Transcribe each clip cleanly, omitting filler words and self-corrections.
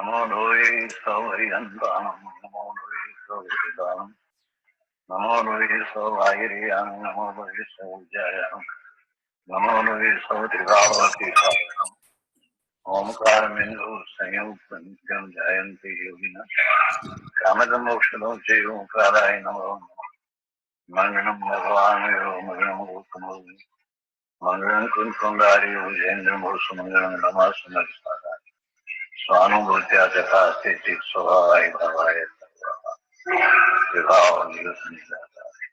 नमो लोये सौरियन्तानं नमो लोये सौरिदानं नमो लोये सौवागिरियां नमो लोये सौजायां नमो लोये सौत्रिकावतीसायं ओंकारमिन्दु संयुक्तं नित्यं जयन्ति योगिनः कामदमोक्षदं च ओंकाराय नमो नमः मङ्गलं भगवान् मङ्गलं गौतमो मङ्गलं कुञ्कुण्डारि विजेन्द्रमोसुमङ्गलं नमः स्वानुभूत्या तथा स्थिति स्वभावाय भवाय विभाव निरसन जाता है।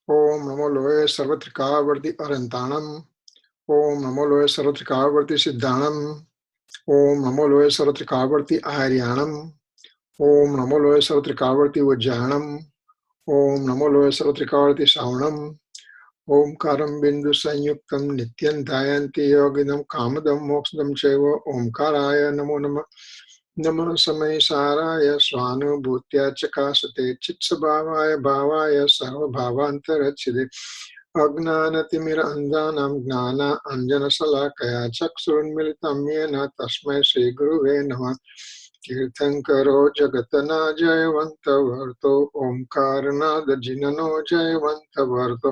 ओम नमो लोये सर्वत्रिकावर्ति अरंताणम। ओम नमो लोये सर्वत्रिकावर्ति सिद्धाणम। ओम नमो लोये सर्वत्रिकावर्ति आर्याणम। ओम नमो लोये सर्वत्रिकावर्ति वज्जाणम। ओम नमो लोये सर्वत्रिकावर्ति श्रावणम। ओंकारं बिंदु संयुक्तं नित्यं ध्यायन्ति योगिनं कामदं मोक्षदं चैव ओंकाराय नमो नमः। नमः समय साराय स्वानुभूत्या चकासते चित्स्वभावाय भावाय सर्वभावान्तरच्छिदे अज्ञानतिमिरान्धानां ज्ञानाञ्जनशलाकया चक्षुरुन्मिलितं येन तस्मै श्रीगुरुवे नमः। तीर्थंकरो जगतना जयवंत वर्तो ओंकारनाद जिननो जयवंत वर्तो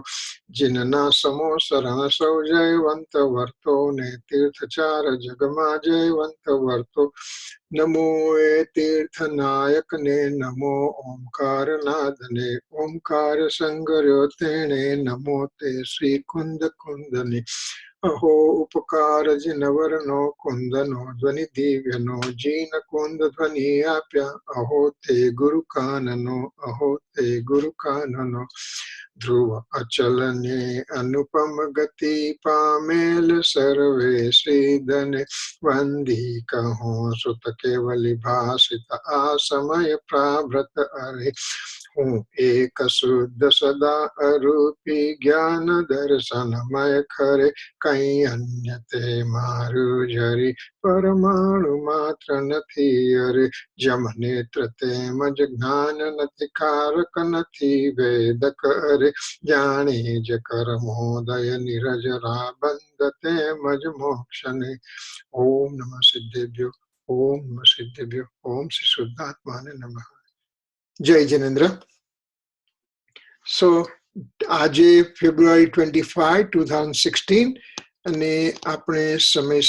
जिनना समो शरण सौ जयवंत वर्तो ने तीर्थचार जगमा जयवंत वर्तो नमो ए तीर्थनायक ने नमो ओंकारनाद ने ओंकार संगर्यो तेणे नमो ते श्री कुंद कुंदने अहो उपकार जिनवरनो कुंदनो ध्वनि दिव्यनो जीन कुंद ध्वनि आप्या अहो ते गुरु काननो अहो ते गुरु काननो ध्रुव अचलने अनुपम गति पामेल सर्वे श्रीधने वंदी कहो सुत केवली भाषित आसमय प्राव्रत अरे हूँ एक शुद्ध सदा अरूपी ज्ञान दर्शनमय खरे कई अन्य ते मारु जरी परमाणु मात्र नथी अरे जम नेत्र ते मज ज्ञान नथी कारक नथी वेद करे जाने ज कर मोदय निरजरा बंद ते मज मोक्षने। ओम नमः सिद्धेभ्यो ओम नमः सिद्धेभ्यो ओम श्री शुद्धात्माने नमः। जय जिनेन्द्र। So આજે ફેબ્રુઆરી 25 2016 અને આપણે સમય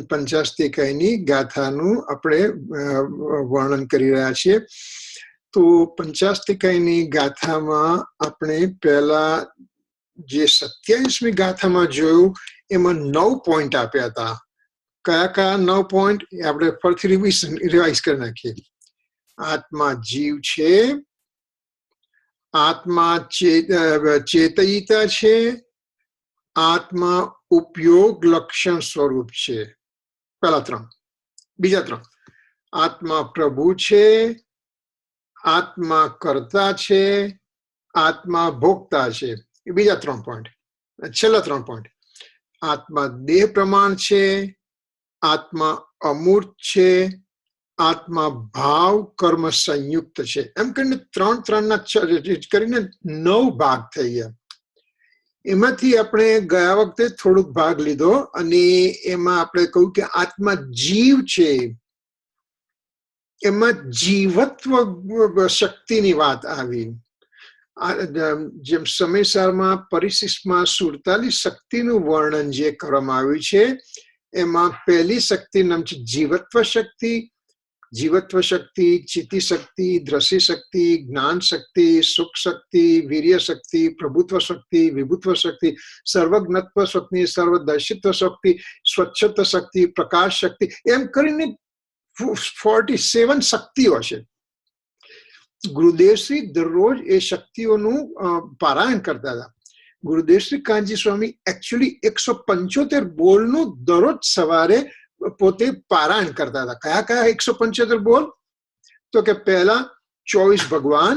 પંચાસ્તિકાયની ગાથાનું આપણે વર્ણન કરી રહ્યા છીએ। તો પંચાસ્તિકાયની ગાથામાં આપણે પહેલા જે 27મી ગાથામાં જોયું એમાં 9 પોઈન્ટ આપ્યા હતા। કયા કયા 9 પોઈન્ટ આપણે ફરીથી રિવાઇઝ કરી નાખીએ। આત્મા જીવ છે, आत्मा चेतयिता छे, आत्मा उपयोग लक्षण स्वरूप छे। पहला 3। बीजा 3 आत्मा प्रभु छे, आत्मा कर्ता छे, आत्मा भोक्ता छे। बीजा 3 पॉइंट। छेल्ला 3 पॉइंट आत्मा देह प्रमाण छे, आत्मा अमूर्त छे, आत्मा भाव कर्म संयुक्त छे। एम करीने 9 भाग થઈ ગયા। એમાંથી આપણે ગયા વખતે થોડુંક ભાગ લીધો અને એમાં આપણે કહ્યું કે આત્મા જીવ છે, એમાં જીવત્વ શક્તિની વાત આવી। જેમ સમયસારમાં પરિશિષ્ટમાં 47 શક્તિનું વર્ણન જે કરવામાં આવ્યું છે એમાં પહેલી શક્તિ નામ છે જીવત્વ શક્તિ। जीवत्व शक्ति, चिति शक्ति, दृष्टि शक्ति, ज्ञान शक्ति, सुख शक्ति, वीर्य शक्ति, प्रभुत्व शक्ति, विभुत्व शक्ति, सर्वज्ञत्व शक्ति, सर्वदर्शित्व शक्ति, स्वच्छत्व शक्ति, प्रकाश शक्ति, एम करीने 47 शक्तिओ छे। गुरुदेव श्री दररोज ए शक्तिओनुं पारायण करता था। गुरुदेव श्री कांजी स्वामी एक्चुअली 175 बोलनुं दररोज सवारे पोते पारायण करता था। कया कया 175 बोल? तो के पहला 24 भगवान,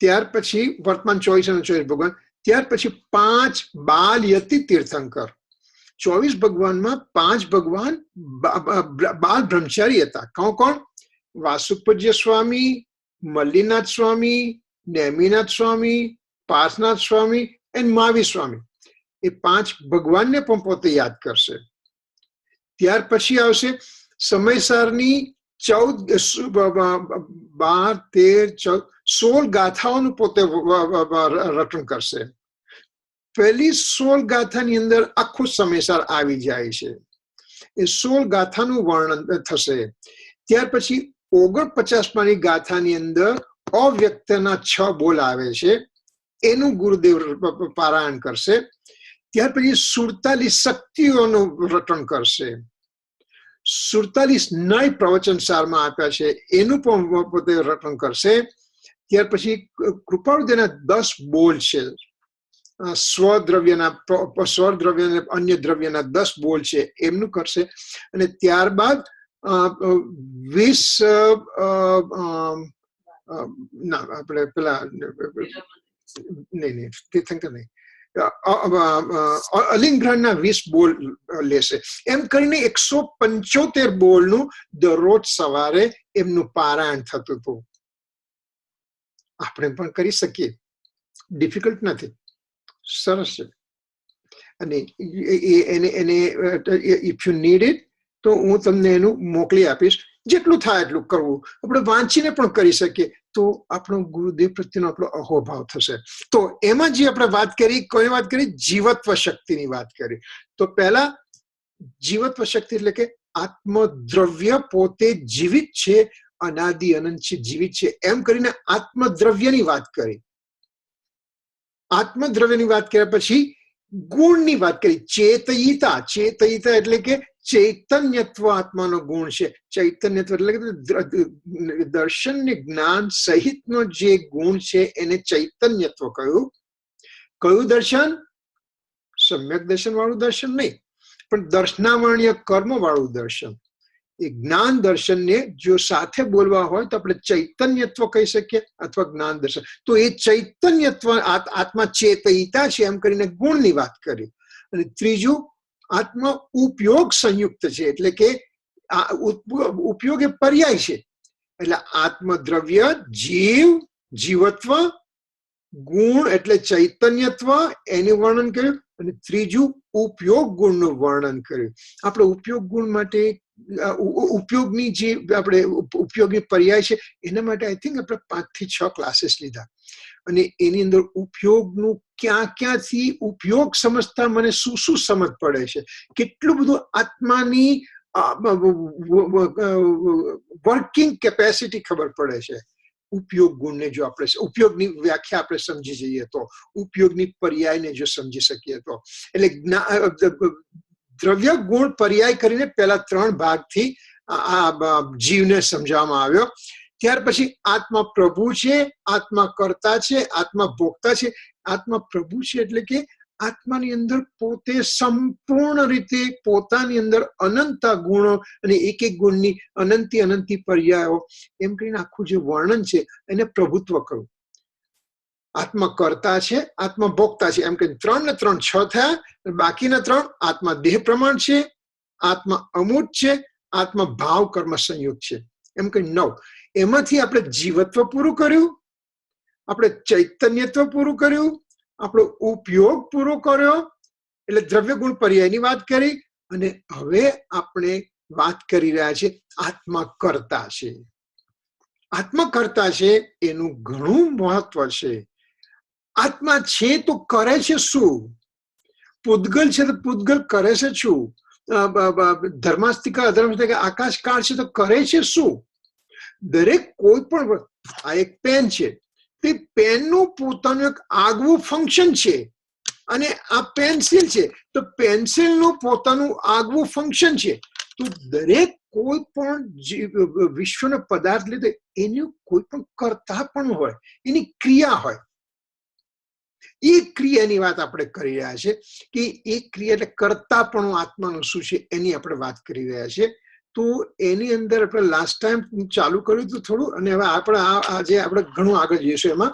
त्यार पछी वर्तमान 24 भगवान, त्यार पछी 5 बाल यति तीर्थंकर। 24 भगवान में 5 भगवान बाल ब्रह्मचारी था। कौन कौन? वासुपूज्य स्वामी, मल्लीनाथ स्वामी, નેમિનાથ સ્વામી, પાર્શનાથ સ્વામી એન્ડ મહાવીર સ્વામી, એ 5 ભગવાનને પણ પોતે યાદ કરશે. ત્યાર પછી આવશે સમયસારની 12, 13, 16 ગાથાઓનું પોતે રટણ કરશે. પહેલી 16 ગાથાની અંદર આખું સમયસાર આવી જાય છે. એ 16 ગાથાનું વર્ણન થશે. ત્યાર પછી 49માની ગાથાની અંદર અવ્યક્તના 6 બોલ આવે છે, એનું ગુરુદેવ પારાયણ કરશે. ત્યાર પછી 47 શક્તિઓનું રટણ કરશે. 47 નય પ્રવચન સારમાં આપ્યા છે, એનું પણ પોતે રટણ કરશે. ત્યાર પછી કૃપાળુદેવના 10 બોલ છે, સ્વદ્રવ્યના અન્ય દ્રવ્યના 10 બોલ છે, એમનું કરશે. અને ત્યારબાદ 20 ના આપણે પેલા નહીં તીર્થંકર નહીં, અલિંગ્રહણના 20 બોલ લેશે. એમ કરીને 175 બોલનું દરરોજ સવારે એમનું પારાયણ થતું હતું. આપણે પણ કરી શકીએ, ડિફિકલ્ટ નથી, સરસ છે. અને એને ઇફ યુ નીડ ઇટ તો હું તમને એનું મોકલી આપીશ. જેટલું થાય એટલું કરવું. આપણે વાંચીને પણ કરી શકીએ તો આપણો ગુરુદેવ પ્રત્યેનો આપણો અહોભાવ થશે. તો એમાં જે આપણે વાત કરી, કોઈ વાત કરી, જીવત્વ શક્તિની વાત કરી. તો પહેલા જીવત્વ શક્તિ એટલે કે આત્મદ્રવ્ય પોતે જીવિત છે, અનાદિ અનંત છે, જીવિત છે, એમ કરીને આત્મદ્રવ્યની વાત કરી. આત્મદ્રવ્યની વાત કર્યા પછી ગુણની વાત કરી. ચેતયિતા એટલે કે ચૈતન્યત્વ આત્માનો ગુણ છે. ચૈતન્યત્વ એટલે કે દર્શન ને જ્ઞાન સહિતનો જે ગુણ છે એને ચૈતન્યત્વ કહ્યું. કયું દર્શન? સમ્યક દર્શન વાળું દર્શન નહીં, પણ દર્શનાવર્ણ્ય કર્મ વાળું દર્શન. એ જ્ઞાન દર્શનને જો સાથે બોલવા હોય તો આપણે ચૈતન્યત્વ કહી શકીએ અથવા જ્ઞાન દર્શન. તો એ ચૈતન્યત્વ આત્મા ચેતયિતા છે એમ કરીને ગુણની વાત કરી. અને ત્રીજું આત્મા ઉપયોગ સંયુક્ત છે, એટલે કે ઉપયોગ એ પર્યાય છે. એટલે આત્મદ્રવ્ય, જીવ, જીવત્વ, ગુણ એટલે ચૈતન્યત્વ, એનું વર્ણન કર્યું. અને ત્રીજું ઉપયોગ ગુણનું વર્ણન કર્યું. આપણે ઉપયોગ ગુણ માટે ઉપયોગની જે આપણે ઉપયોગી પર્યાય છે એના માટે આઈ થિંક આપણે 5 થી 6 ક્લાસીસ લીધા. અને એની અંદર ઉપયોગનું ક્યાંથી ઉપયોગ સમજતા મને શું સમજ પડે છે, કેટલું બધું આત્માની વર્કિંગ કેપેસિટી ખબર પડે છે. ઉપયોગ ગુણને જો આપણે ઉપયોગની વ્યાખ્યા આપણે સમજી જઈએ તો, ઉપયોગની પર્યાયને જો સમજી શકીએ તો, એટલે દ્રવ્ય ગુણ પર્યાય કરીને પહેલા 3 ભાગથી આ જીવને સમજાવવામાં આવ્યો. ત્યાર પછી આત્મા પ્રભુ છે, આત્મા કર્તા છે, આત્મા ભોગતા છે. આત્મા પ્રભુ છે એટલે કે આત્માની અંદર પોતે સંપૂર્ણ રીતે પોતાની અંદર અનંત ગુણો અને એક ગુણની અનંતી પર્યાયો એમ કરીને આખું જે વર્ણન છે એને પ્રભુત્વ કહ્યું. આત્મા કર્તા છે, આત્મા ભોગતા છે, એમ કે 3 ને 3 6 થયા. બાકીના 3 આત્મા દેહ પ્રમાણ છે, આત્મા અમૂર્ત છે, આત્મા ભાવ કર્મ સંયુક્ત છે, એમ કે 9. એમાંથી આપણે જીવત્વ પૂરું કર્યું, આપણે ચૈતન્યત્વ પૂરું કર્યું, આપણો ઉપયોગ પૂરો કર્યો, એટલે દ્રવ્ય ગુણ પર્યાયની વાત કરી. અને હવે આપણે વાત કરી રહ્યા છીએ આત્મા કર્તા છે. આત્મા કર્તા છે એનું ઘણું મહત્વ છે. આત્મા છે તો કરે છે શું? પૂતગલ છે તો પૂતગલ કરે છે શું? ધર્માસ્તિકા અધર્માસ્તિકા આકાશ કાળ છે તો કરે છે શું? દરેક કોઈ પણ, આ એક પેન છે, તે પેનનું પોતાનું એક આગવું ફંક્શન છે. અને આ પેન્સિલ છે તો પેન્સિલનું પોતાનું આગવું ફંક્શન છે. તો દરેક કોઈ પણ વિશ્વનો પદાર્થ લીધે એનું કોઈ પણ કર્તા પણ હોય, એની ક્રિયા હોય. એ ક્રિયાની વાત આપણે કરી રહ્યા છે કે એ ક્રિયા એટલે કર્તાપણું આત્માનું શું છે એની આપણે વાત કરી રહ્યા છીએ. તો એની અંદર આપણે લાસ્ટ ટાઈમ ચાલુ કર્યું હતું થોડું, અને હવે આપણે આજે આપણે ઘણું આગળ જઈશું. એમાં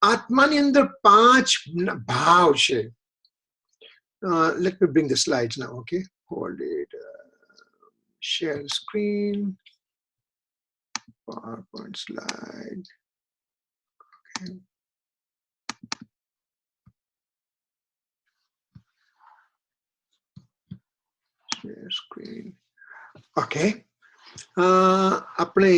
આત્માની અંદર 5 ભાવ છે. Let me bring the slides now. Okay, hold it, share screen, PowerPoint slide. Screen okay. આપણે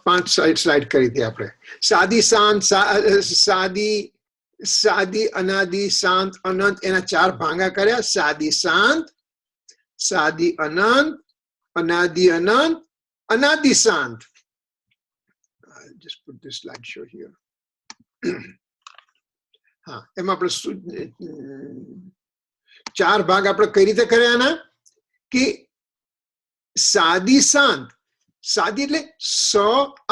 5 સ્લાઇડ કરી હતી આપણે. સાદી, શાંત, સાદી, અનાદિ, શાંત, અનંત એના 4 ભાંગા કર્યા. સાદી શાંત, સાદી અનંત, અનાદિ અનંત, અનાદિ શાંત. I'll just put this slide show here. હા, એમાં આપણે 4 ભાગ આપણે કઈ રીતે કર્યા ના કે સાદી શાંત, સાદી એટલે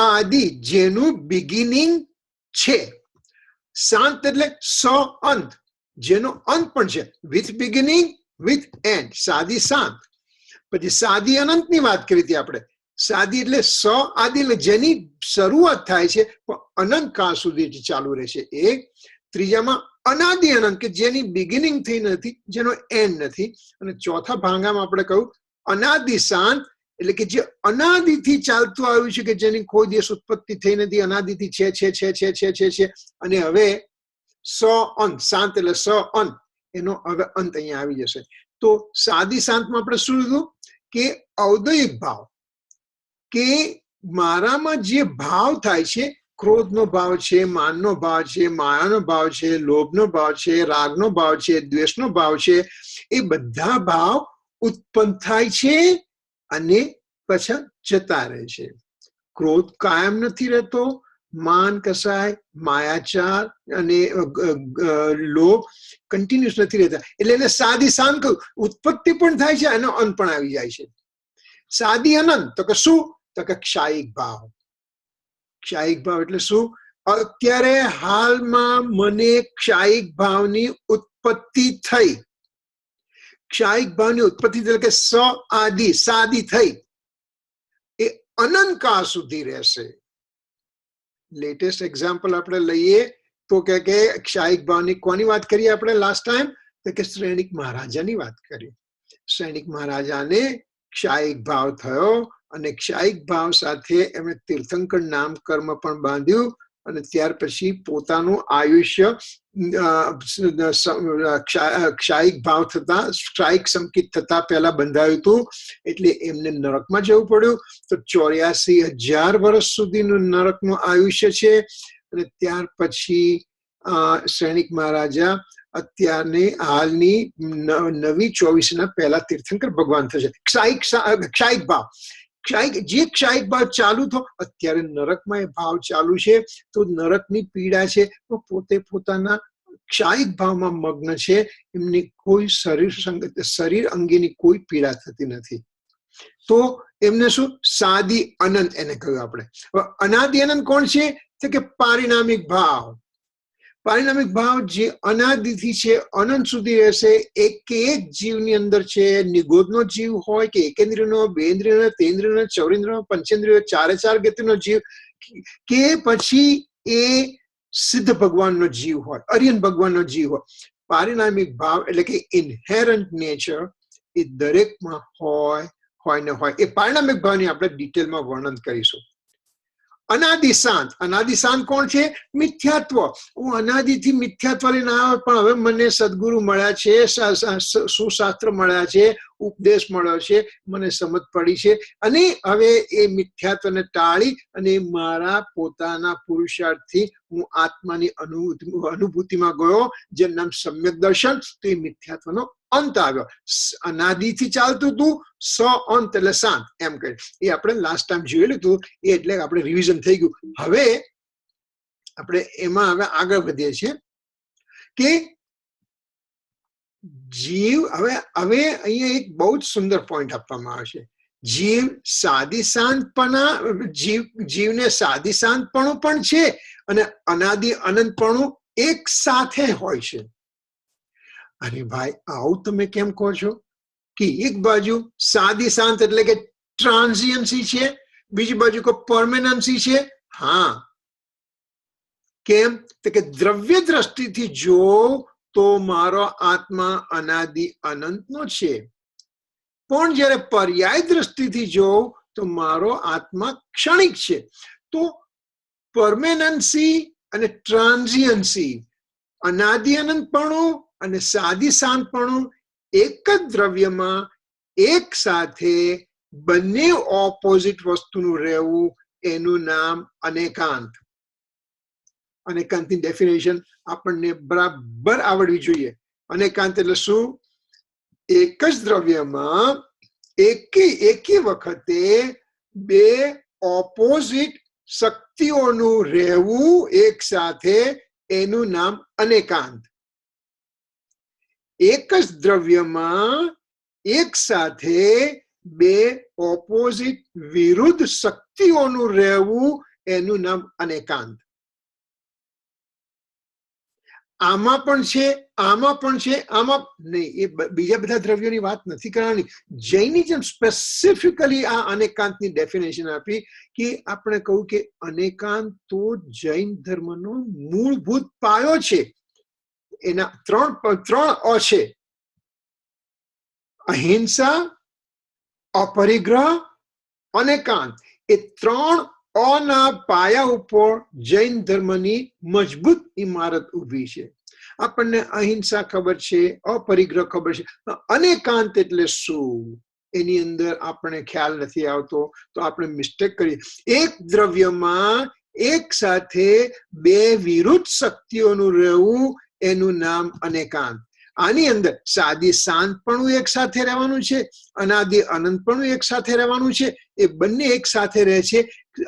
આદિ જેનું બિગિનિંગ છે, શાંત એટલે અંત જેનો અંત પણ છે, વિથ બિગિનિંગ વિથ એન્ડ, સાદી શાંત. પછી સાદી અનંતની વાત કરી હતી આપણે. સાદી એટલે આદિ એટલે જેની શરૂઆત થાય છે પણ અનંત કાળ સુધી ચાલુ રહેશે એક. ત્રીજામાં અનાદિ અનંત કે જેની બિગિનિંગ થઈ નથી, જેનો એન્ડ નથી. અને ચોથા ભાંગામાં આપણે કહ્યું અનાદિ શાંત એટલે કે જે અનાદિથી ચાલતું આવ્યું છે, કે જેની કોઈ દિવસ ઉત્પત્તિ થઈ નથી, અનાદિથી છે. અને હવે અંત, શાંત એટલે અંત, એનો હવે અંત અહીંયા આવી જશે. તો સાદી શાંતમાં આપણે શું લીધું કે ઔદયિક ભાવ, કે મારામાં જે ભાવ થાય છે, ક્રોધનો ભાવ છે, માનનો ભાવ છે, માયાનો ભાવ છે, લોભનો ભાવ છે, રાગનો ભાવ છે, દ્વેષનો ભાવ છે, એ બધા ભાવ ઉત્પન્ન થાય છે અને પછી જતા રહે છે. ક્રોધ કાયમ નથી રહેતો, માન કસાય, માયાચાર અને લોભ કન્ટિન્યુઅસ નથી રહેતા. એટલે એને સાદી શાંત કહ્યું. ઉત્પત્તિ પણ થાય છે અને અંત પણ આવી જાય છે. સાદી અનંત તો કે શું? તો કે ક્ષાયિક ભાવ. ક્ષાયિક ભાવ એટલે શું? અત્યારે હાલમાં મને ક્ષાયિક ભાવની ઉત્પત્તિ થઈ. ક્ષાયિક ભાવની ઉત્પત્તિ એટલે કે આદિ, સાદી થઈ, એ અનંત કાળ સુધી રહેશે. લેટેસ્ટ એક્ઝામ્પલ આપણે લઈએ તો કે ક્ષાયિક ભાવની કોની વાત કરીએ આપણે લાસ્ટ ટાઈમ? તો કે શ્રેણિક મહારાજાની વાત કરી. શ્રેણિક મહારાજાને ક્ષાયિક ભાવ થયો અને ક્ષાયિક ભાવ સાથે એમણે તીર્થંકર નામ કર્મ પણ બાંધ્યું અને ત્યાર પછી પોતાનું આયુષ્ય ક્ષાયિક ભાવ થતા, ક્ષાયિક સંકિત થતા પહેલા બંધાયું હતું. એટલે એમને નરકમાં જવું પડ્યું. તો 84,000 વર્ષ સુધીનું નરકનું આયુષ્ય છે. અને ત્યાર પછી શ્રેણિક મહારાજા અત્યારની હાલની નવી 24 પહેલા તીર્થંકર ભગવાન થશે. ક્ષાયિક ભાવ, જે ક્ષાયિક ભાવ ચાલુ થયો, અત્યારે નરકમાં એ ભાવ ચાલુ છે. તો નરકની પીડા છે, તો પોતે પોતાના ક્ષાયિક ભાવમાં મગ્ન છે. એમની કોઈ શરીર અંગેની કોઈ પીડા થતી નથી. તો એમને શું? સાદી અનંત એને કહ્યું આપણે. અનાદિ અનંત કોણ છે? તો કે પારિણામિક ભાવ. પારિણામિક ભાવ જે અનાદિથી છે, અનંત સુધી રહેશે. એક જીવની અંદર છે. નિગોદનો જીવ હોય કે એકેન્દ્રિયનો, બેન્દ્રિયનો, તેન્દ્રિયનો, ચૌરેન્દ્રિયનો, પંચેન્દ્રિયો, 4 ગતિનો જીવ, કે પછી એ સિદ્ધ ભગવાનનો જીવ હોય, અરિયન ભગવાનનો જીવ હોય. પારિણામિક ભાવ એટલે કે ઇન્હેરન્ટ નેચર એ દરેકમાં હોય ને હોય. એ પારિણામિક ભાવની આપણે ડિટેલમાં વર્ણન કરીશું. અનાદિ શાંત. અનાદિ શાંત કોણ છે? મિથ્યાત્વ. હું અનાદિથી મિથ્યાત્વ લઈને આવ્યો, પણ હવે મને સદગુરુ મળ્યા છે, સુશાસ્ત્ર મળ્યા છે, ઉપદેશ મળ્યો છે, મને સમજ પડી છે, અને હવે એ મિથ્યાત્વને ટાળી અને મારા પોતાના પુરુષાર્થથી હું આત્માની અનુભૂતિમાં ગયો, જેનું નામ સમ્યક દર્શન. તો એ મિથ્યાત્વનો અંત આવ્યો. અનાદિથી ચાલતું હતું, અંત એટલે શાંત એમ કહે. એ આપણે લાસ્ટ ટાઈમ જોયેલું હતું. એ એટલે આપણે રિવિઝન થઈ ગયું. હવે આપણે એમાં હવે આગળ વધીએ છીએ કે જીવ, હવે અહીંયા એક બહુ જ સુંદર પોઈન્ટ આપવામાં આવે છે. જીવ સાદી શાંતપણા, જીવને સાદી શાંતપણું પણ છે અને અનાદિ અનંતપણું એક સાથે હોય છે. અરે ભાઈ, આવું તમે કેમ કહો છો કે એક બાજુ સાદી શાંત એટલે કે ટ્રાન્ઝિયન્સી છે, બીજી બાજુ કોઈ પરમેનન્સી છે? હા. કેમ? તો કે દ્રવ્ય દ્રષ્ટિથી જો તો મારો આત્મા અનાદિ અનંતનો છે. પણ જ્યારે પર્યાય દ્રષ્ટિથી જોઉં તો મારો આત્મા ક્ષણિક છે. તો પરમેનન્સી અને ટ્રાન્ઝિયન્સી, અનાદિ અનંતપણું અને સાદી શાંતપણું એક જ દ્રવ્યમાં એક સાથે બંને ઓપોઝિટ વસ્તુનું રહેવું, એનું નામ અનેકાંત. અનેકાંતની ડેફિનેશન આપણને બરાબર આવડવી જોઈએ. અનેકાંત એટલે શું? એક જ દ્રવ્યમાં એકી વખતે બે ઓપોઝિટ શક્તિઓનું રહેવું એક સાથે, એનું નામ અનેકાંત. એક જ દ્રવ્યમાં એક સાથે બે ઓપોઝિટ વિરુદ્ધ શક્તિઓનું રહેવું, એનું નામ અનેકાંત. આમાં પણ છે, આમાં પણ છે, આમાં નહીં. એ બીજા બધા દ્રવ્યોની વાત નથી કરવાની. જૈનિઝમ સ્પેસિફિકલી આ અનેકાંતની ડેફિનેશન આપી કે આપણે કહું કે અનેકાંત તો જૈન ધર્મનો મૂળભૂત પાયો છે. એના ત્રણ અ છે: અહિંસા, અપરિગ્રહ, અનેકાંત. એ ત્રણ અના પાયા ઉપર જૈન ધર્મની મજબૂત ઇમારત ઊભી છે. આપણને અહિંસા ખબર છે, અપરિગ્રહ ખબર છે, અનેકાંત એટલે શું એની અંદર આપણે ખ્યાલ નથી આવતો, તો આપણે મિસ્ટેક કરીએ. એક દ્રવ્યમાં એક સાથે બે વિરુદ્ધ શક્તિઓનું રહેવું, એનું નામ અનેકાંત. આની અંદર સાદી શાંતપણું એક સાથે રહેવાનું છે, અનાદિ અનંતપણું એક સાથે રહેવાનું છે. એ બંને એક સાથે રહે છે.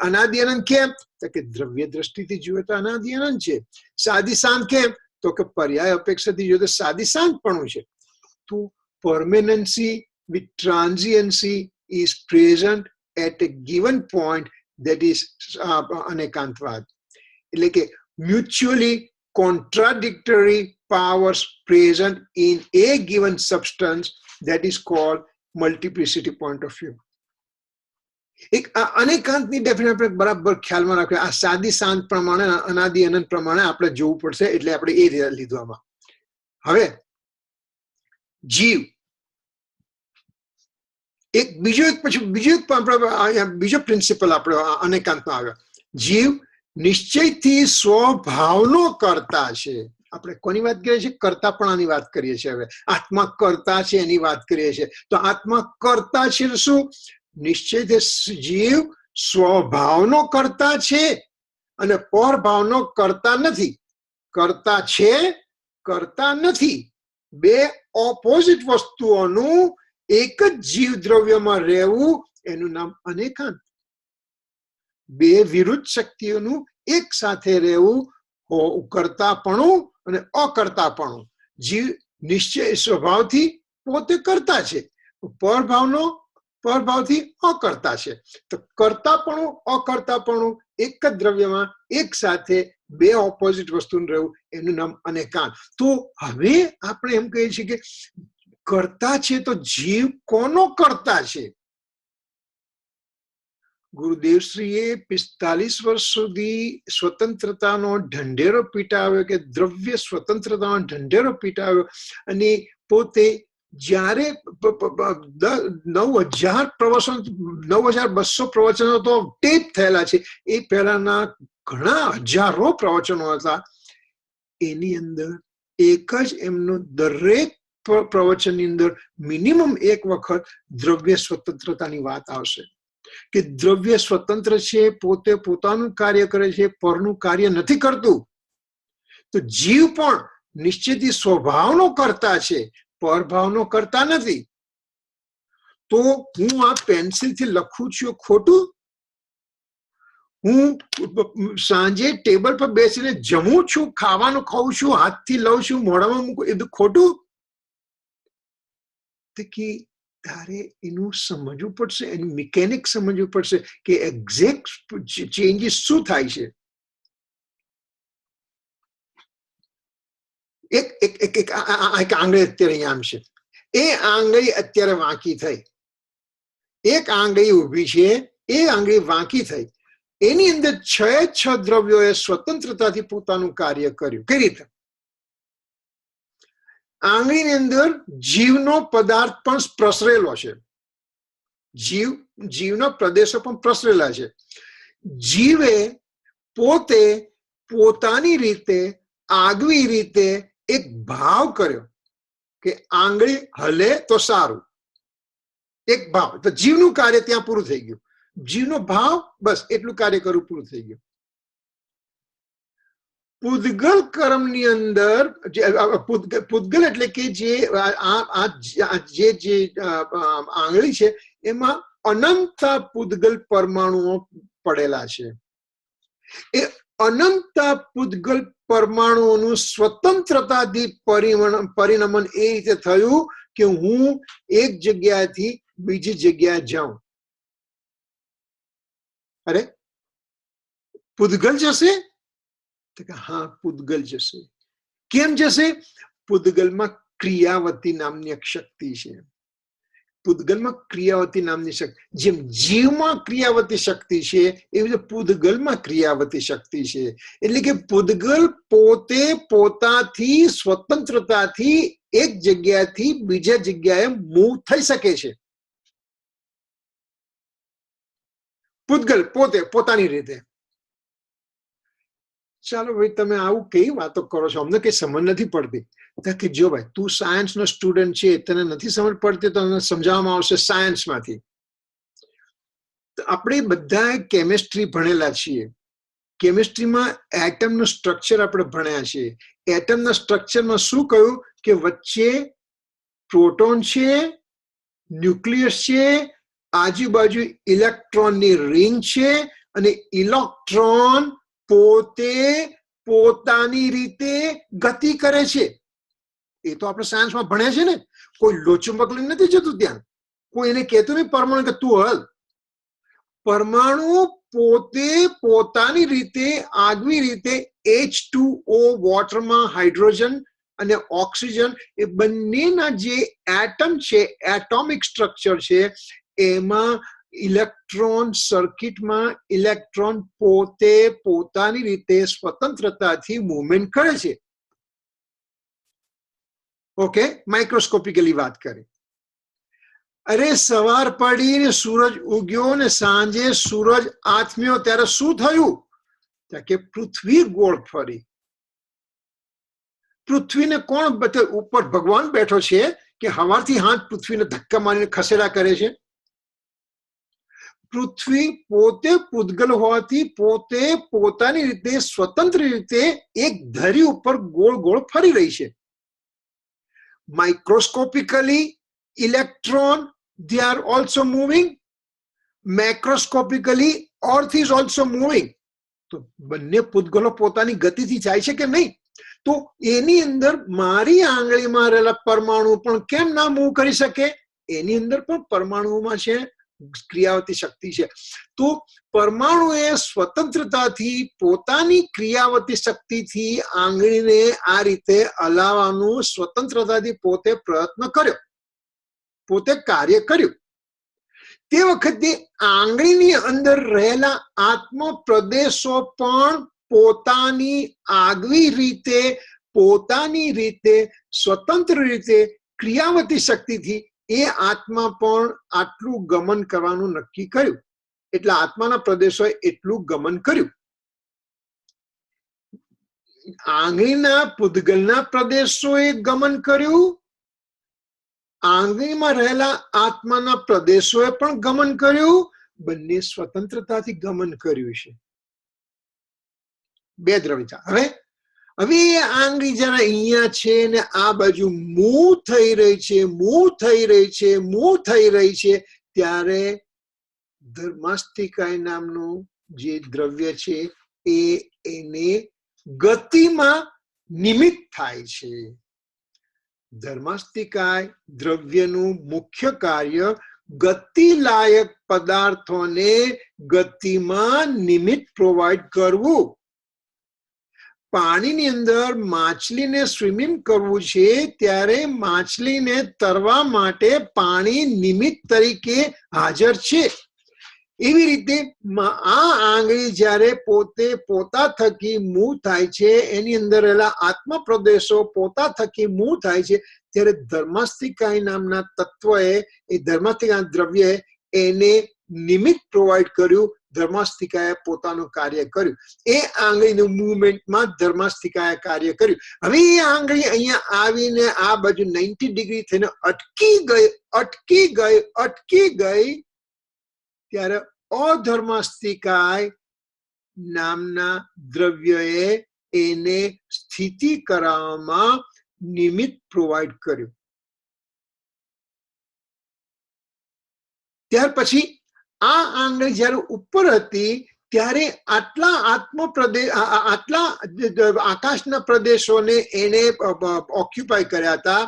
અનાદિ અનંત કેમ? તો કે દ્રવ્ય દ્રષ્ટિથી જોઈએ તો અનાદિ અનંત છે. સાદી શાંત કેમ? તો કે પર્યાય અપેક્ષાથી જોઈએ તો સાદી શાંતપણું છે. તો permanency with transiency is present at a given point, that is અનેકાંતવાદ. એટલે કે mutually contradictory powers present in a given substance, that is called multiplicity point of view. એક અનેકાંતની ડેફિનેશન આપણે બરાબર ખ્યાલમાં રાખીએ. આ સાદી શાંત પ્રમાણે, અનાદિ અનંત પ્રમાણે આપણે જોવું પડશે, એટલે આપણે એ લીધું આમાં. હવે જીવ એક બીજો પ્રિન્સિપલ આપણે અનેકાંતમાં આવ્યો. જીવ નિશ્ચયથી સ્વભાવનો કર્તા છે. આપણે કોની વાત કરીએ છીએ? કર્તાપણાની વાત કરીએ છીએ. હવે આત્મા કર્તા છે એની વાત કરીએ છીએ. તો આત્મા કર્તા છે શું? નિશ્ચયથી જીવ સ્વભાવનો કર્તા છે અને પરભાવનો કર્તા નથી. કર્તા છે, કર્તા નથી. બે ઓપોઝિટ વસ્તુઓનું એક જ જીવ દ્રવ્યમાં રહેવું, એનું નામ અનેકાંત. બે વિરુદ્ધ શક્તિઓનું એક સાથે રહેવું, કર્તાપણું અને અકર્તાપણું. જીવ નિશ્ચય સ્વભાવથી પોતે કરતા છે, પરભાવથી અકર્તા છે. તો કર્તાપણું અકર્તાપણું એક જ દ્રવ્યમાં એક સાથે બે ઓપોઝિટ વસ્તુનું રહેવું, એનું નામ અનેકાંત. તો હવે આપણે એમ કહીએ છીએ કે કરતા છે, તો જીવ કોનો કરતા છે? ગુરુદેવશ્રીએ 45 વર્ષ સુધી સ્વતંત્રતાનો ઢંઢેરો પીટાવ્યો, કે દ્રવ્ય સ્વતંત્રતાનો ઢંઢેરો પીટાવ્યો. અને પોતે જ્યારે 9,200 પ્રવચનો તો ટેપ થયેલા છે, એ પહેલાના ઘણા હજારો પ્રવચનો હતા. એની અંદર એક જ એમનું દરેક પ્રવચનની અંદર મિનિમમ એક વખત દ્રવ્ય સ્વતંત્રતાની વાત આવશે, કે દ્રવ્ય સ્વતંત્ર છે, પોતે પોતાનું કાર્ય કરે છે, પરનું કાર્ય નથી કરતું. તો જીવ પણ નિશ્ચિતથી સ્વભાવનો કરતા છે, પરભાવનો કરતા નથી. તો હું આ પેન્સિલથી લખું છું, ખોટું? હું સાંજે ટેબલ પર બેસીને જમું છું, ખાવાનું ખાઉં છું, હાથથી લઉં છું, મોઢામાં મૂકું, એ બધું ખોટું? કે તારે એનું સમજવું પડશે, એનું મિકેનિક સમજવું પડશે કે એક્ઝેક્ટ ચેન્જીસ શું થાય છે. એક આંગળી અત્યારે અહીંયા આમ છે, એ આંગળી અત્યારે વાંકી થઈ. એક આંગળી ઊભી છે, એ આંગળી વાંકી થઈ. એની અંદર 6 દ્રવ્યોએ સ્વતંત્રતાથી પોતાનું કાર્ય કર્યું. કઈ રીતે? આંગળીની અંદર જીવનો પદાર્થ પણ પ્રસરેલો છે. જીવના પ્રદેશો પણ પ્રસરેલા છે. જીવે પોતે પોતાની રીતે આગવી રીતે એક ભાવ કર્યો કે આંગળી હલે તો સારું. એક ભાવ, તો જીવનું કાર્ય ત્યાં પૂરું થઈ ગયું. જીવનો ભાવ બસ એટલું કાર્ય કરવું પૂરું થઈ ગયું. પૂદગલ કર્મની અંદર પૂદગલ એટલે કે જે આંગળી છે એમાં અનંત પૂદગલ પરમાણુઓ પડેલા છે. એ અનંત પૂદગલ પરમાણુઓનું સ્વતંત્રતાથી પરિણમન એ રીતે થયું કે હું એક જગ્યાથી બીજી જગ્યાએ જાઉં. અરે પૂદગલ જશે? હા, પૂદગલ જશે. કેમ જશે? પૂદગલમાં ક્રિયાવતી નામની એક શક્તિ છે. પૂદગલમાં ક્રિયાવતી નામની શક્તિ, જેમ જીવમાં ક્રિયાવતી શક્તિ છે એવી રીતે પૂદગલમાં ક્રિયાવતી શક્તિ છે. એટલે કે પૂદગલ પોતે પોતાથી સ્વતંત્રતાથી એક જગ્યાથી બીજા જગ્યાએ મૂવ થઈ શકે છે. પૂદગલ પોતે પોતાની રીતે. ચાલો ભાઈ, તમે આવું કઈ વાતો કરો છો, અમને કઈ સમજ નથી પડતી. કે જો ભાઈ, તું સાયન્સ નો સ્ટુડન્ટ છે, તને નથી સમજ પડતી તો તને સમજાવવામાં આવશે સાયન્સમાંથી. આપણે બધા કેમિસ્ટ્રી ભણેલા છીએ. કેમિસ્ટ્રીમાં એટમનું સ્ટ્રક્ચર આપણે ભણ્યા છીએ. એટમના સ્ટ્રક્ચરમાં શું કહ્યું કે વચ્ચે પ્રોટોન છે, ન્યુક્લિયસ છે, આજુબાજુ ઇલેક્ટ્રોનની રિંગ છે, અને ઇલેક્ટ્રોન પોતે પોતાની રીતે ગતિ કરે છે. એ તો આપણે સાયન્સમાં ભણ્યા છે ને. કોઈ લોચુંબક લઈને નથી જતું ત્યાં. કોઈ એને કહેતું નહીં પરમાણુ કે તું હલ. પરમાણુ પોતે પોતાની રીતે આગવી રીતે H2O વોટરમાં હાઇડ્રોજન અને ઓક્સિજન એ બંનેના જે એટમ છે, એટોમિક સ્ટ્રક્ચર છે, એમાં ઇલેક્ટ્રોન સર્કિટમાં ઇલેક્ટ્રોન પોતે પોતાની રીતે સ્વતંત્રતાથી મૂવમેન્ટ કરે છે. ઓકે, માઇક્રોસ્કોપિકલી વાત કરી. અરે સવાર પડીને સૂરજ ઉગ્યો ને સાંજે સૂરજ આથમ્યો ત્યારે શું થયું? કે પૃથ્વી ગોળ ફરી. પૃથ્વીને કોણ ઉપર ભગવાન બેઠો છે કે હવારથી હાથ પૃથ્વીને ધક્કા મારીને ખસેડા કરે છે? પૃથ્વી પોતે પૂદગલ હોવાથી પોતે પોતાની રીતે સ્વતંત્ર રીતે એક ધરી ઉપર ગોળ ગોળ ફરી રહી છે. Microscopically, electron, they are also moving. Macroscopically, earth is also moving. તો બંને પૂદગલો પોતાની ગતિથી જાય છે કે નહીં? તો એની અંદર મારી આંગળીમાં રહેલા પરમાણુ પણ કેમ ના મૂવ કરી શકે? એની અંદર પણ પરમાણુઓમાં છે ક્રિયાવતી શક્તિ છે. તો પરમાણુએ સ્વતંત્રતાથી પોતાની ક્રિયાવતી શક્તિથી આંગળીને આ રીતે હલાવવાનું સ્વતંત્રતાથી પોતે પ્રયત્ન કર્યો, પોતે કાર્ય કર્યું. તે વખતે આંગળીની અંદર રહેલા આત્મ પ્રદેશો પણ પોતાની આગવી રીતે પોતાની રીતે સ્વતંત્ર રીતે ક્રિયાવતી શક્તિથી એ આત્મા પણ આટલું ગમન કરવાનું નક્કી કર્યું. એટલે આત્માના પ્રદેશોએ એટલું ગમન કર્યું. આંગળીના પૂદગલના પ્રદેશોએ ગમન કર્યું, આંગળીમાં રહેલા આત્માના પ્રદેશોએ પણ ગમન કર્યું. બંને સ્વતંત્રતાથી ગમન કર્યું છે. બે દ્રવ્યતા. હવે આંગળી જરા અહીંયા છે ને આ બાજુ મૂવ થઈ રહી છે, મૂવ થઈ રહી છે, મૂવ થઈ રહી છે, ત્યારે ધર્માસ્તિકાય નામનું જે દ્રવ્ય છે એ એને ગતિમાં નિમિત્ત થાય છે. ધર્માસ્તિકાય દ્રવ્યનું મુખ્ય કાર્ય ગતિલાયક પદાર્થોને ગતિમાં નિમિત્ત પ્રોવાઈડ કરવું. પાણીની અંદર માછલીને સ્વિમિંગ કરવું છે ત્યારે માછલીને તરવા માટે પાણી નિમિત્ત તરીકે હાજર છે. એવી રીતે આ આંગળી જ્યારે પોતે પોતા થકી મૂવ થાય છે, એની અંદર રહેલા આત્મ પ્રદેશો પોતા થકી મૂવ થાય છે, ત્યારે ધર્માસ્તિકાય નામના તત્વએ એ ધર્માસ્તિકાય દ્રવ્યએ એને નિમિત્ત પ્રોવાઈડ કર્યું, ધર્માસ્તિકાએ પોતાનું કાર્ય કર્યું. એ આંગળીનું મૂવમેન્ટમાં ધર્માસ્તિકાએ કાર્ય કર્યું. હવે એ આંગળી અહીંયા આવીને આ બાજુ 90 ડિગ્રી થઈને અટકી ગઈ ત્યારે અધર્માસ્તિકાય નામના દ્રવ્યએ એને સ્થિતિ કરાવવામાં નિમિત્ત પ્રોવાઈડ કર્યું. ત્યાર પછી આ આંગળી જયારે ઉપર હતી ત્યારે આટલા આકાશના પ્રદેશોને એને ઓક્યુપાય કર્યા હતા.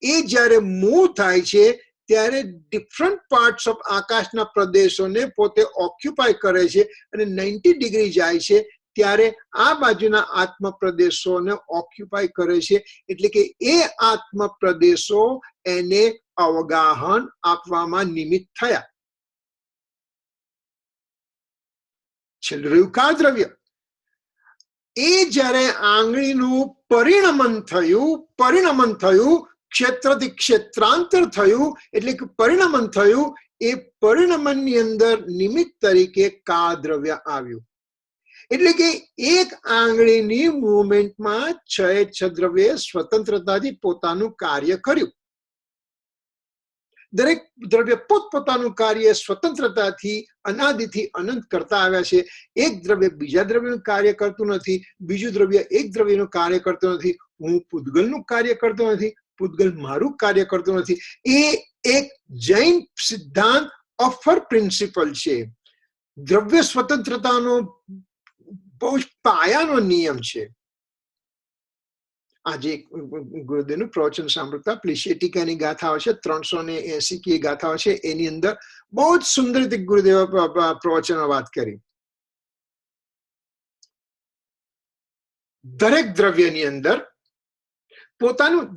એ જયારે મૂવ થાય છે ત્યારે ડિફરન્ટ પાર્ટ્સ ઓફ આકાશના પ્રદેશોને પોતે ઓક્યુપાય કરે છે અને 90 ડિગ્રી જાય છે ત્યારે આ બાજુના આત્મ પ્રદેશોને ઓક્યુપાય કરે છે. એટલે કે એ આત્મ પ્રદેશો એને અવગાહન આપવામાં નિમિત્ત થયા. છેલ્લું રહ્યું કાર દ્રવ્ય. એ જયારે આંગળીનું પરિણમન થયું, ક્ષેત્રથી ક્ષેત્રાંતર થયું, એટલે કે પરિણમન થયું, એ પરિણમનની અંદર નિમિત્ત તરીકે કા દ્રવ્ય આવ્યું. એટલે કે એક આંગળીની મૂવમેન્ટમાં છ દ્રવ્યે સ્વતંત્રતાથી પોતાનું કાર્ય કર્યું. દરેક દ્રવ્ય પોતપોતાનું કાર્ય સ્વતંત્રતાથી અનાદિથી અનંત કરતા આવ્યા છે. એક દ્રવ્ય બીજા દ્રવ્યનું કાર્ય કરતું નથી, બીજું દ્રવ્ય એક દ્રવ્યનું કાર્ય કરતું નથી. હું પૂતગલનું કાર્ય કરતો નથી, પૂતગલ મારું કાર્ય કરતું નથી. એ એક જૈન સિદ્ધાંત ઓફર પ્રિન્સિપલ છે. દ્રવ્ય સ્વતંત્રતાનો બહુ જ પાયાનો નિયમ છે. આજે ગુરુદેવનું પ્રવચન સાંભળતા પ્લિશેટિકાની ગાથાઓ છે, 380 કી ગાથાઓ છે, એની અંદર બહુ જ સુંદર રીતે ગુરુદેવ પ્રવચનો વાત કરી. દરેક દ્રવ્યની અંદર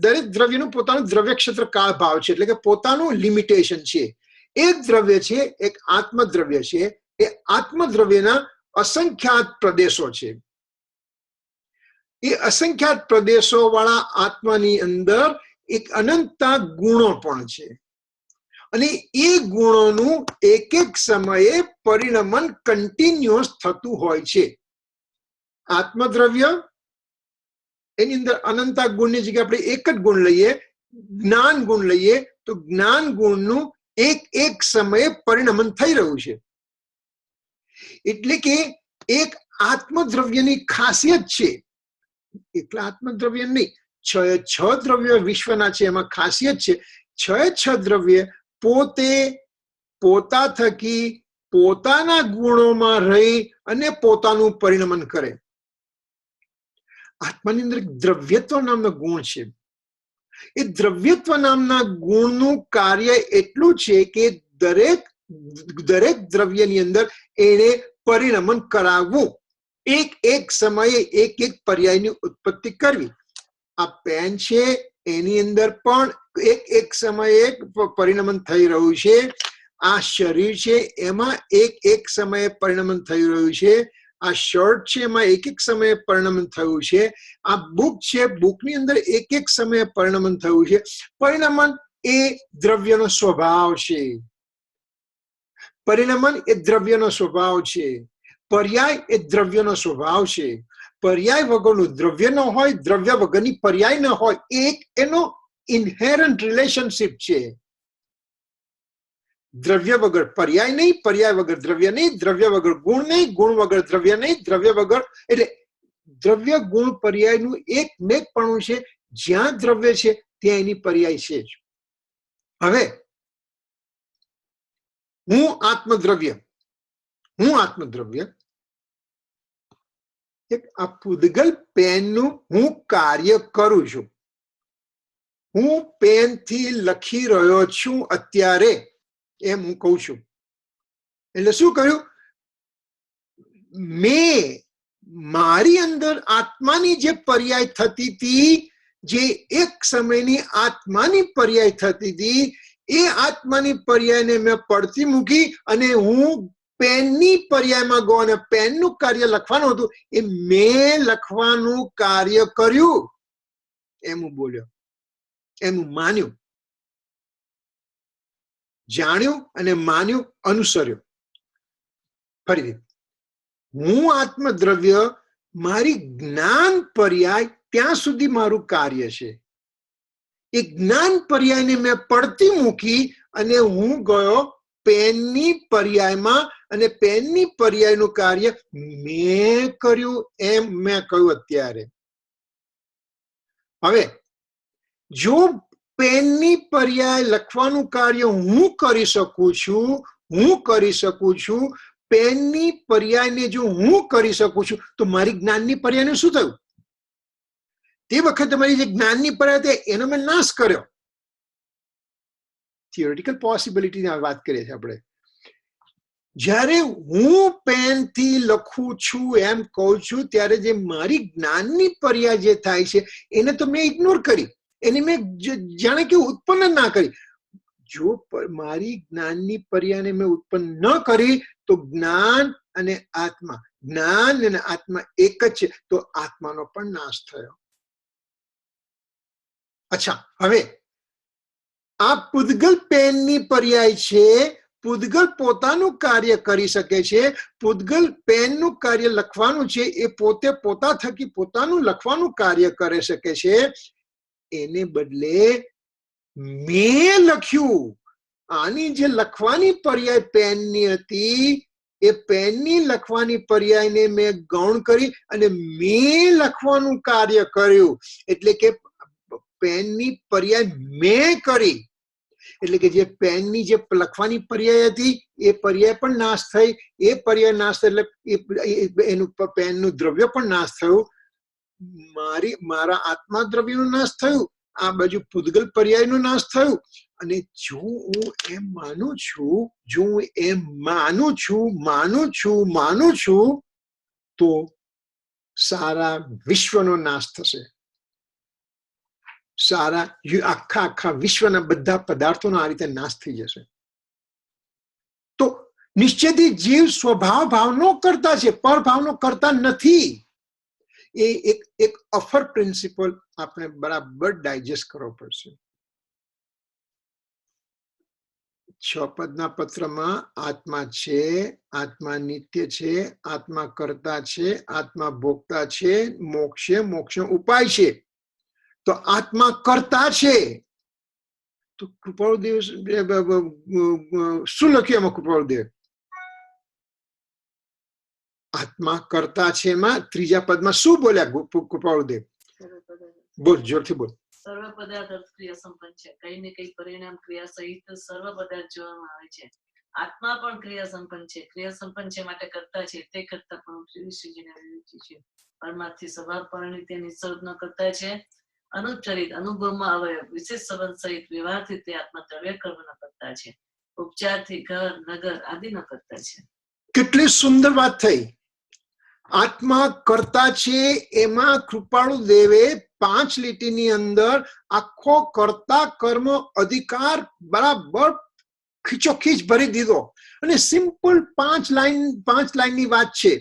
દરેક દ્રવ્યનું પોતાનું દ્રવ્ય ક્ષેત્ર કાળ ભાવ છે, એટલે કે પોતાનું લિમિટેશન છે. એક દ્રવ્ય છે, એક આત્મદ્રવ્ય છે. એ આત્મદ્રવ્યના અસંખ્યાત પ્રદેશો છે. એ અસંખ્યાત પ્રદેશો વાળા આત્માની અંદર એક અનંતતા ગુણો પણ છે. અને એ ગુણોનું એક એક સમયે પરિણમન કન્ટિન્યુઅસ થતું હોય છે. આત્મદ્રવ્ય એની અંદર અનંતા ગુણની જગ્યાએ આપણે એક જ ગુણ લઈએ, જ્ઞાન ગુણ લઈએ, તો જ્ઞાન ગુણનું એક એક સમયે પરિણમન થઈ રહ્યું છે. એટલે કે એક આત્મદ્રવ્યની ખાસિયત છે. એકલા આત્મદ્રવ્ય નહીં, છ દ્રવ્ય વિશ્વના છે, એમાં ખાસિયત છે. છ દ્રવ્ય પોતા થકી પોતાના ગુણોમાં રહી અને પોતાનું પરિણમન કરે. આત્માની અંદર દ્રવ્યત્વ નામનો ગુણ છે. એ દ્રવ્યત્વ નામના ગુણનું કાર્ય એટલું છે કે દરેક દ્રવ્યની અંદર એને પરિણમન કરાવવું, એક એક સમયે એક એક પર્યાયની ઉત્પત્તિ કરવી. આ પેન છે, એની અંદર પણ એક એક સમયે પરિણમન થઈ રહ્યું છે. આ શરીર છે, એમાં એક એક સમયે પરિણમન થઈ રહ્યું છે. આ શર્ટ છે, એમાં એક એક સમયે પરિણમન થયું છે. આ બુક છે, બુકની અંદર એક એક સમયે પરિણમન થયું છે. પરિણમન એ દ્રવ્યનો સ્વભાવ છે. પરિણમન એ દ્રવ્યનો સ્વભાવ છે. પર્યાય એ દ્રવ્યનો સ્વભાવ છે. પર્યાય વગરનું દ્રવ્ય ન હોય, દ્રવ્ય વગરની પર્યાય ન હોય. એક એનો ઇન્હેરન્ટ રિલેશનશિપ છે. દ્રવ્ય વગર પર્યાય નહીં, પર્યાય વગર દ્રવ્ય નહીં, દ્રવ્ય વગર ગુણ નહીં, ગુણ વગર દ્રવ્ય નહીં, દ્રવ્ય વગર એટલે દ્રવ્ય ગુણ પર્યાયનું એક મેકપણું છે. જ્યાં દ્રવ્ય છે ત્યાં એની પર્યાય છે જ. હવે હું આત્મદ્રવ્ય એક આ પૂતગલ પેનનું હું કાર્ય કરું છું. હું પેનથી લખી રહ્યો છું અત્યારે, એમ હું કહું છું. એટલે શું કહ્યું? મેં મારી અંદર આત્માની જે પર્યાય થતી હતી, જે એક સમયની આત્માની પર્યાય થતી હતી, એ આત્માની પર્યાયને મેં પડતી મૂકી અને હું પેનની પર્યાયમાં ગયો અને પેનનું કાર્ય લખવાનું હતું, એ મેં લખવાનું કાર્ય કર્યું એમ હું બોલ્યો, એમ હું માન્યું. જાણ્યું અને માન્યું, અનુસર્યું. ફરીથી, હું આત્મદ્રવ્ય મારી જ્ઞાન પર્યાય ત્યાં સુધી મારું કાર્ય છે. એ જ્ઞાન પર્યાયને મેં પડતી મૂકી અને હું ગયો પેનની પર્યાયમાં, અને પેનની પર્યાયનું કાર્ય મેં કર્યું એમ મેં કહ્યું અત્યારે. હવે જો પેનની પર્યાય લખવાનું કાર્ય હું કરી શકું છું, પેનની પર્યાયને જો હું કરી શકું છું, તો મારી જ્ઞાનની પર્યાયને શું થયું? તે વખતે મારી જે જ્ઞાનની પર્યાય એનો મેં નાશ કર્યો. થિયોરિટિકલ પોસિબિલિટીની વાત કરીએ છીએ આપણે. જ્યારે હું પેનથી લખું છું એમ કહું છું, ત્યારે જે મારી જ્ઞાનની પર્યાય જે થાય છે એને તો મેં ઇગ્નોર કરી, એને મેં જાણે કે ઉત્પન્ન ના કરી. જો મારી જ્ઞાનની પર્યાયને મેં ઉત્પન્ન ન કરી તો જ્ઞાન અને આત્મા એક જ છે, તો આત્માનો પણ નાશ થયો. અચ્છા, હવે આ પૂદગલ પેનની પર્યાય છે. પૂદગલ પોતાનું કાર્ય કરી શકે છે. પૂદગલ પેનનું કાર્ય લખવાનું છે, એ પોતે પોતા થકી પોતાનું લખવાનું કાર્ય કરી શકે છે. એને બદલે મેં લખ્યું. આની જે લખવાની પર્યાય પેનની હતી, એ પેનની લખવાની પર્યાયને મેં ગૌણ કરી અને મેં લખવાનું કાર્ય કર્યું. એટલે કે પેનની પર્યાય મેં કરી. એટલે કે જે પેનની જે લખવાની પર્યાય હતી એ પર્યાય પણ નાશ થઈ. એ પર્યાય નાશ થઈ એટલે એનું પેનનું દ્રવ્ય પણ નાશ થયું. મારા આત્મા દ્રવ્યનું નાશ થયું. આ બાજુ પૂદગલ પર્યાયનું નાશ થયું. અને જો હું એમ માનું છું તો સારા વિશ્વનો નાશ થશે. આખા વિશ્વના બધા પદાર્થોનો આ રીતે નાશ થઈ જશે. તો નિશ્ચયથી જીવ સ્વભાવ ભાવનો કરતા છે, પર ભાવનો કરતા નથી. એ એક અફર પ્રિન્સિપલ આપણે બરાબર ડાયજેસ્ટ કરવો પડશે. 6 પદના પત્રમાં આત્મા છે, આત્મા નિત્ય છે, આત્મા કર્તા છે, આત્મા ભોગતા છે, મોક્ષ ઉપાય છે. તો આત્મા કરતા છે. તો કૃપાળુદેવ શું લખ્યું એમાં? કૃપાળુદેવ આત્મા કરતા છે એમાં 3જા પદમાં શું બોલ્યા કૃપાળુદેવ? બોલ, જોરથી બોલ. સર્વ પદાર્થ અર્થ ક્રિયા સંપન્ન છે. કઈ ને કઈ પરિણામ ક્રિયા સહિત સર્વ પદાર્થ જોવામાં આવે છે. આત્મા પણ ક્રિયા સંપન્ન છે. ક્રિયા સંપન્ન છે માટે કરતા છે. તે કરતા પણ છે. પરમાર્થી સ્વભાવ પરિણીતિની નિસર્ગનો કરતા છે. અનુચરિત અનુભવમાં આવે વિશેષ સંબંધ સહિત વ્યવહારથી તે આત્મા દ્રવ્ય કર્મના કરતા છે. ઉપચારથી ઘર નગર આદિનો કરતા છે. કેટલી સુંદર વાત થઈ. આત્મા કરતા છે એમાં કૃપાળુ દેવે 5 લીટીની અંદર આખો કર્તા કર્મ અધિકાર બરાબર ખીચોખીચ ભરી દીધો. અને સિમ્પલ 5 લાઈનની વાત છે.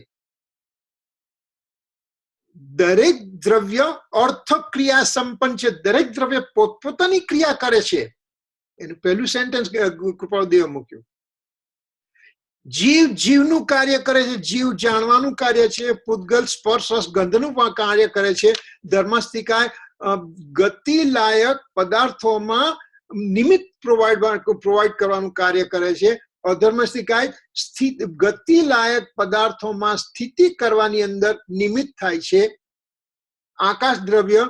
દરેક દ્રવ્ય અર્થ ક્રિયા સંપન્ન છે. દરેક દ્રવ્ય પોતપોતાની ક્રિયા કરે છે. એનું પહેલું સેન્ટેન્સ કૃપાળુ દેવે મૂક્યું. જીવનું કાર્ય કરે છે. જીવ જાણવાનું કાર્ય છે. પૂદગલ સ્પર્શ રસ ગંધનું કાર્ય કરે છે. ધર્મસ્થિકાય ગતિ લાયક પદાર્થોમાં નિમિત્ત પ્રોવાઈડ કરવાનું કાર્ય કરે છે. અધર્મસ્થિકાય ગતિ લાયક પદાર્થોમાં સ્થિતિ કરવાની અંદર નિમિત્ત થાય છે. આકાશ દ્રવ્ય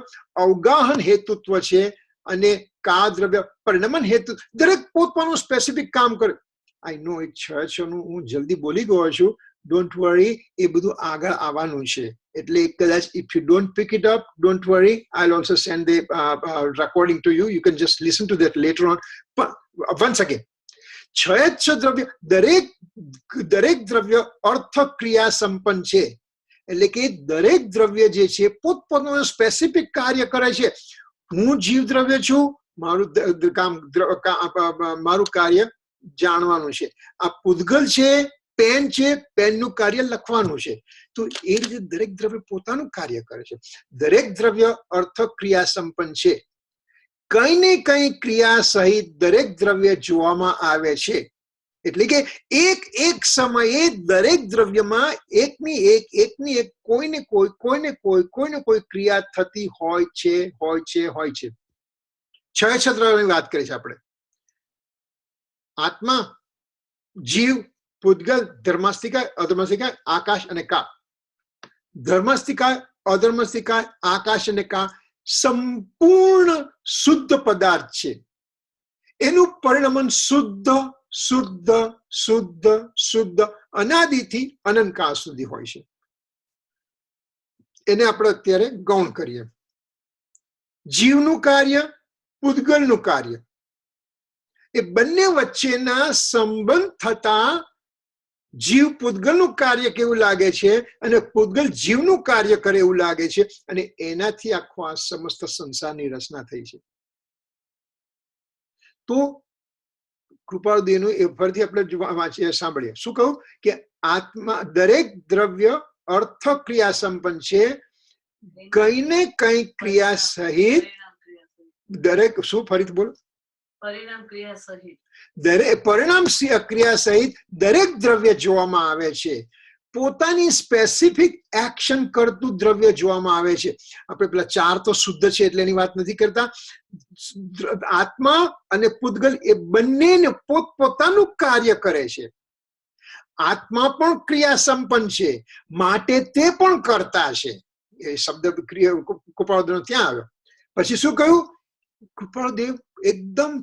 અવગાહન હેતુત્વ છે અને કા દ્રવ્ય પરિણમન હેતુ. દરેક પોતપોતાનું સ્પેસિફિક કામ કરે. આઈ નો એક 6 નું હું જલ્દી બોલી ગયો છું. ડોન્ટ વરી, એ બધું આગળ આવવાનું છે. એટલે કદાચ if you don't pick it up, don't worry, I also send the recording to you. You can just listen to that later on. Once again, 6 દ્રવ્ય, દરેક દ્રવ્ય અર્થ ક્રિયા સંપન્ન છે. એટલે કે દરેક દ્રવ્ય જે છે પોતપોતાનું સ્પેસિફિક કાર્ય કરે છે. હું જીવ દ્રવ્ય છું. મારું કાર્ય જાણવાનું છે. આ પૂદગલ છે, પેન છે, પેનનું કાર્ય લખવાનું છે. તો એ રીતે દરેક દ્રવ્ય પોતાનું કાર્ય કરે છે. દરેક દ્રવ્ય અર્થ ક્રિયા સંપન્ન છે. કઈ ને કઈ ક્રિયા સહિત દરેક દ્રવ્ય જોવામાં આવે છે. એટલે કે એક સમયે દરેક દ્રવ્યમાં એકની એક કોઈને કોઈ ક્રિયા થતી હોય છે. છ દ્રવ્યની વાત કરી છે આપણે. આત્મા, જીવ, પૂતગલ, ધર્માસ્તિકાય, અધર્માસ્તિકાય, આકાશ અને કા. ધર્માસ્તિકાય, અધર્માસ્તિકાય, આકાશ અને કા સંપૂર્ણ શુદ્ધ પદાર્થ છે. એનું પરિણમન શુદ્ધ અનાદિથી અનંતકાળ સુધી હોય છે. એને આપણે અત્યારે ગૌણ કરીએ. જીવનું કાર્ય, પૂતગલનું કાર્ય, એ બંને વચ્ચેના સંબંધ થતા જીવ પૂતગલનું કાર્ય કેવું લાગે છે અને પૂતગલ જીવનું કાર્ય કરે એવું લાગે છે, અને એનાથી આખો આ સમસ્ત સંસારની રચના થઈ છે. તો કૃપાળુદેવનું એ ફરીથી આપણે વાંચીએ, સાંભળીએ. શું કહું કે આત્મા દરેક દ્રવ્ય અર્થ ક્રિયા સંપન્ન છે. કઈ ને કઈ ક્રિયા સહિત દરેક, શું ફરીથી બોલો? પરિણામ ક્રિયા સહિત પરિણામ ક્રિયા સહિત દરેક દ્રવ્ય જોવામાં આવે છે. પોતાની સ્પેસિફિક એક્શન કરતું દ્રવ્ય જોવામાં આવે છે. આપણે પેલા 4 તો શુદ્ધ છે એટલે એની વાત નથી કરતા. આત્મા અને પૂતગલ એ બંનેને પોતપોતાનું કાર્ય કરે છે. આત્મા પણ ક્રિયા સંપન્ન છે, માટે તે પણ કરતા છે. એ શબ્દ કૃપાળુદેવ ત્યાં આવ્યો. પછી શું કહ્યું? કૃપાળુદેવ એકદમ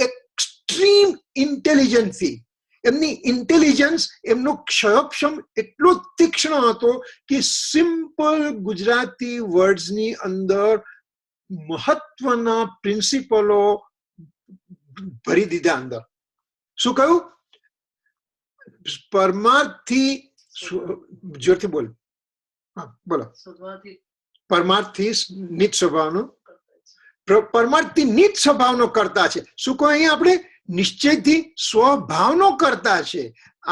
એક્સ્ટ્રીમ ઇન્ટેલિજન્સથી, એમની ઇન્ટેલિજન્સ, એમનો ક્ષયક્ષમ એટલો તીક્ષ્ણ હતો કે સિમ્પલ ગુજરાતી વર્ડ્સની અંદર મહત્વના પ્રિન્સિપલો ભરી દીધા અંદર. શું કહ્યું? પરમાર્થથી, જોરથી બોલ. હા બોલો. પરમાર્થથી નિજ સ્વભાવનો, પરમાર્થથી નિજ સ્વભાવનો કરતા છે. શું કહો અહીંયા આપણે? નિશ્ચયથી સ્વભાવનો કરતા છે.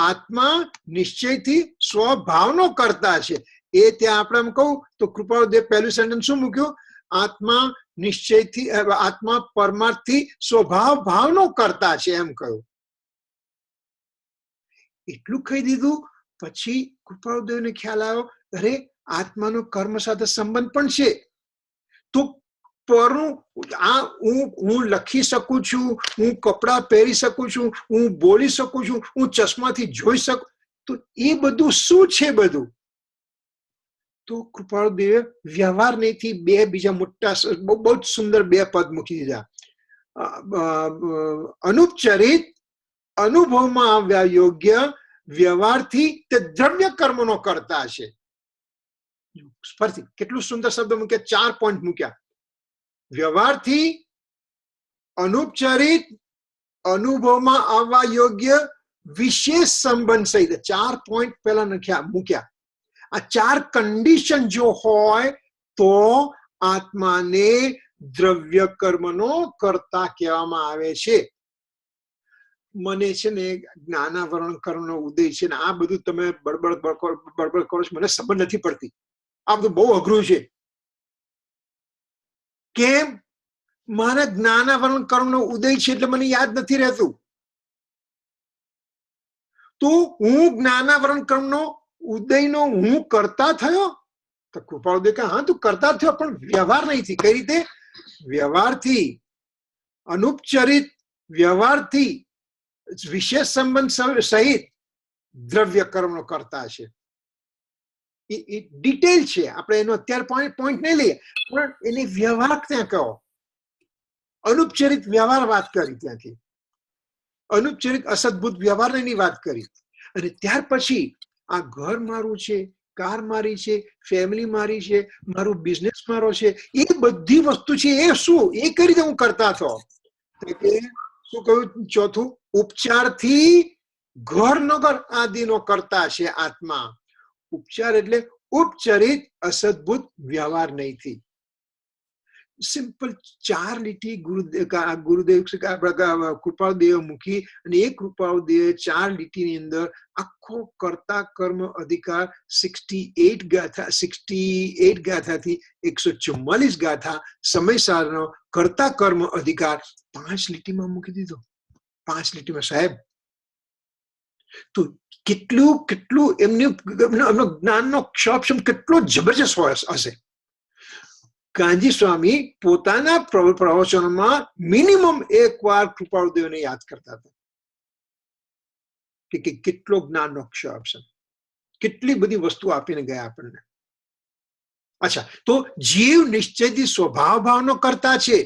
આત્મા નિશ્ચયથી સ્વભાવનો કરતા છે. એ ત્યાં આપણે એમ કહું તો કૃપાળુદેવ પહેલું સેન્ટેન્સ શું મૂક્યું? આત્મા નિશ્ચયથી, આત્મા પરમાર્થથી સ્વભાવ ભાવનો કરતા છે એમ કહ્યું. એટલું કહી દીધું પછી કૃપાળુદેવને ખ્યાલ આવ્યો, અરે આત્માનો કર્મ સાથે સંબંધ પણ છે. તો હું લખી શકું છું, હું કપડાં પહેરી શકું છું, હું બોલી શકું છું, હું ચશ્માથી જોઈ શકું, તો એ બધું શું છે બધું? તો કૃપાળુદેવે વ્યવહાર નહીંથી બે બીજા મોટા બહુ જ સુંદર 2 પદ મૂકી દીધા. અનુપચરિત, અનુભવમાં આવ્યા યોગ્ય, વ્યવહારથી તે દ્રવ્ય કર્મનો કરતા છે. ફરીથી કેટલું સુંદર શબ્દ મૂક્યા, 4 પોઈન્ટ મૂક્યા. વ્યવહારથી, અનુપચરિત, અનુભવમાં આવવા યોગ્ય, વિશેષ સંબંધ સહિત 4 પોઈન્ટ પહેલા મૂક્યા. આ 4 કન્ડિશન જો હોય તો આત્માને દ્રવ્ય કર્મનો કરતા કહેવામાં આવે છે. મને છે ને જ્ઞાનાવરણ કર્મનો ઉદય છે ને આ બધું તમે બળબડ કરો છો, મને સમજ નથી પડતી. આ બધું બહુ અઘરું છે. કેમ? મારા જ્ઞાનાવરણ કર્મનો ઉદય છે એટલે મને યાદ નથી રહેતું. તો હું જ્ઞાનાવરણ કર્મનો ઉદયનો હું કરતા થયો? તો કૃપાળુદેવ કે હા તું કરતા થયો, પણ વ્યવહાર નહીંથી. કઈ રીતે? વ્યવહારથી, અનુપચરિત વ્યવહારથી, વિશેષ સંબંધ સહિત દ્રવ્ય કર્મનો કરતા છે. એ ડિટેલ છે, આપણે એનો અત્યારે પોઈન્ટ નહીં લઈએ, પણ એની વ્યવહાર ત્યાં કહો. અનુપચરિત વ્યવહાર વાત કરી, ત્યાંથી અનુપચરિત અસદભૂત વ્યવહારની વાત કરી. અને ત્યાર પછી આ ઘર મારું છે, કાર મારી છે, ફેમિલી મારી છે, મારું બિઝનેસ મારો છે, એ બધી વસ્તુ છે એ શું? એ કઈ રીતે હું કરતા થયો? શું કહ્યું? ચોથું, ઉપચારથી ઘર નગર આદિનો કરતા છે આત્મા. ઉપચાર એટલે ઉપચરિત અસદભૂત વ્યવહાર નહીંથી. સિમ્પલ 4 લીટી ગુરુદેવ કૃપાળુદેવ મૂકી અને એ કૃપાળુદેવ 4 લીટીની અંદર આખો કર્તા કર્મ અધિકાર 68 ગાથાથી 144 ગાથા સમયસારનો કર્તા કર્મ અધિકાર 5 લીટીમાં મૂકી દીધો. 5 લીટીમાં સાહેબ, તો કેટલું એમનો જ્ઞાનનો ક્ષોભ કેટલો જબરજસ્ત હશે. ગાંધી સ્વામી પોતાના પ્રવચનોમાં મિનિમમ એક વાર કૃપાળુદેવને યાદ કરતા હતા કે કેટલો જ્ઞાનનો ક્ષોભ છે, કેટલી બધી વસ્તુ આપીને ગયા આપણને. અચ્છા, તો જીવ નિશ્ચયથી સ્વભાવ ભાવનો કરતા છે,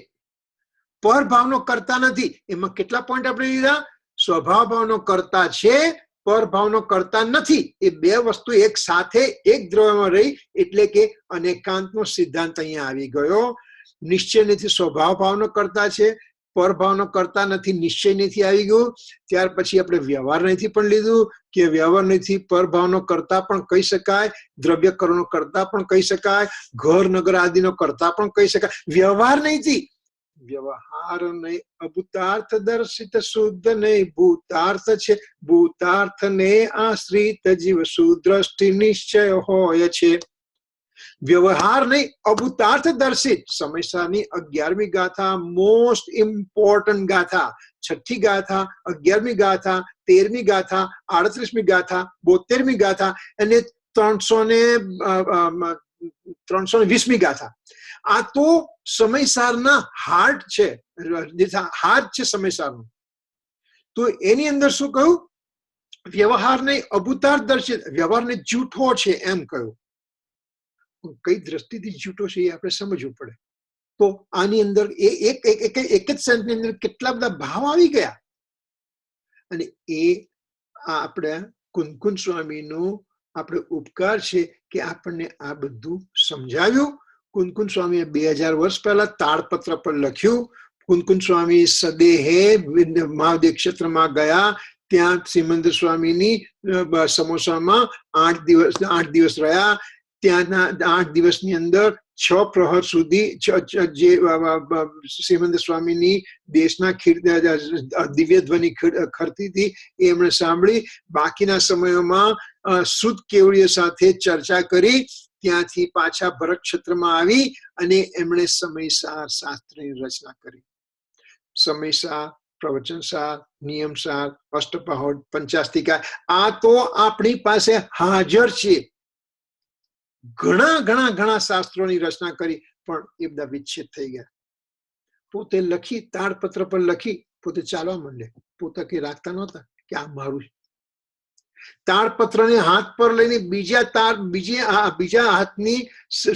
પર ભાવનો કરતા નથી. એમાં કેટલા પોઈન્ટ આપણે લીધા? સ્વભાવ ભાવનો કરતા છે, પર ભાવનો કરતા નથી. એ બે વસ્તુ એક સાથે એક દ્રવ્યમાં રહી એટલે કે અનેકાંતનો સિદ્ધાંત અહીંયા આવી ગયો. નિશ્ચય નથી, સ્વભાવ ભાવનો કરતા છે, પર ભાવનો કરતા નથી, નિશ્ચય નથી આવી ગયું. ત્યાર પછી આપણે વ્યવહાર નથી પણ લીધું કે વ્યવહાર નથી પર ભાવનો કરતા પણ કહી શકાય, દ્રવ્ય કર્મનો કરતા પણ કહી શકાય, ઘર નગર આદિનો કરતા પણ કહી શકાય. વ્યવહાર નથી, વ્યવહાર નહીં, અભૂતાર્થ દર્શિત શુદ્ધ નહીં, ભૂતાર્થ છે, ભૂતાર્થ ને આશ્રિત જીવ સુદ્રષ્ટિ નિશ્ચય હોય છે. વ્યવહાર નહીં, અભૂતાર્થ દર્શિત. સમયસારની 11મી ગાથા મોસ્ટ ઇમ્પોર્ટન્ટ ગાથા, 6ઠી ગાથા, 11મી ગાથા, 13મી ગાથા, 38મી ગાથા, 72મી ગાથા અને 320મી ગાથા. આ તો સમયસારના હાર્ટ છે, હાર્ટ છે સમયસારનો. તો એની અંદર શું કહ્યું? વ્યવહાર નહીં, અભૂતાર્થ દર્શિત. વ્યવહારને જૂઠો છે એમ કહ્યું. કઈ દ્રષ્ટિથી જૂઠો છે એ આપણે સમજવું પડે. તો આની અંદર એક જ સેન્ટની અંદર કેટલા બધા ભાવ આવી ગયા. અને એ આપણે કુનકુન સ્વામીનો આપણે ઉપકાર છે કે આપણને આ બધું સમજાવ્યું. કુનકુન સ્વામીએ 2000 વર્ષ પહેલા તાળપત્ર પર લખ્યું. કુનકુન સ્વામી સદેહે મહાદેવ ક્ષેત્રમાં ગયા, ત્યાં શ્રીમંદર સ્વામીની સમોસામાં 8 દિવસ રહ્યા. ત્યાંના 8 દિવસની અંદર 6 પ્રહર સુધી જે શ્રીમંદર સ્વામીની દેશના દિવ્ય ધ્વનિ ખરતી હતી એ એમણે સાંભળી. બાકીના સમયોમાં શુદ્ધ કેવડીઓ સાથે ચર્ચા કરી. ત્યાંથી પાછા ભરત ક્ષેત્રમાં આવી અને એમણે સમયસાર શાસ્ત્રની રચના કરી. સમયસાર, પ્રવચનસાર, નિયમસાર, અષ્ટપહોઢ, પંચાસ્તિકા, આ તો આપણી પાસે હાજર છે. ઘણા શાસ્ત્રોની રચના કરી પણ એ બધા વિચ્છેદ થઈ ગયા. પોતે લખી, તાળપત્ર પર લખી, પોતે ચાલવા માંડે. પોતે કઈ રાખતા નહોતા કે આ મારું છે. તાળપત્રને હાથ પર લઈને બીજા હાથની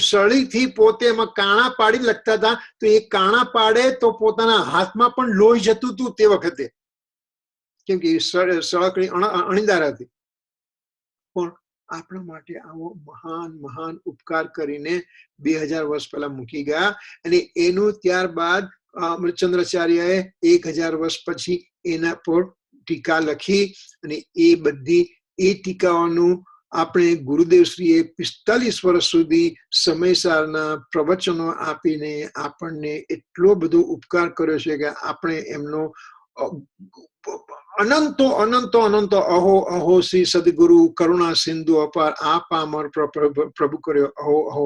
સળીથી પોતે એમાં કાણા પાડી લખતા હતા. તો એ કાણા પાડે તો પોતાના હાથમાં પણ લોહી જતું હતું તે વખતે, કેમ કે સળકણી અણીદાર હતી. પણ આપણા માટે આવો મહાન ઉપકાર કરીને 2000 વર્ષ પહેલા મૂકી ગયા. અને એનું ત્યારબાદ અમૃતચંદ્રાચાર્યએ 1000 વર્ષ પછી એના પર ટીકા લખી. અને એ બધી ટીકાઓનું આપણે ગુરુદેવશ્રીએ 45 વર્ષ સુધી સમયસારના પ્રવચનો આપીને આપણને એટલો બધો ઉપકાર કર્યો છે કે આપણે એમનો અનંતો અહો શ્રી સદગુરુ કરુણા સિંધુ અપાર આપ અમર પ્રભુ કર્યો અહો.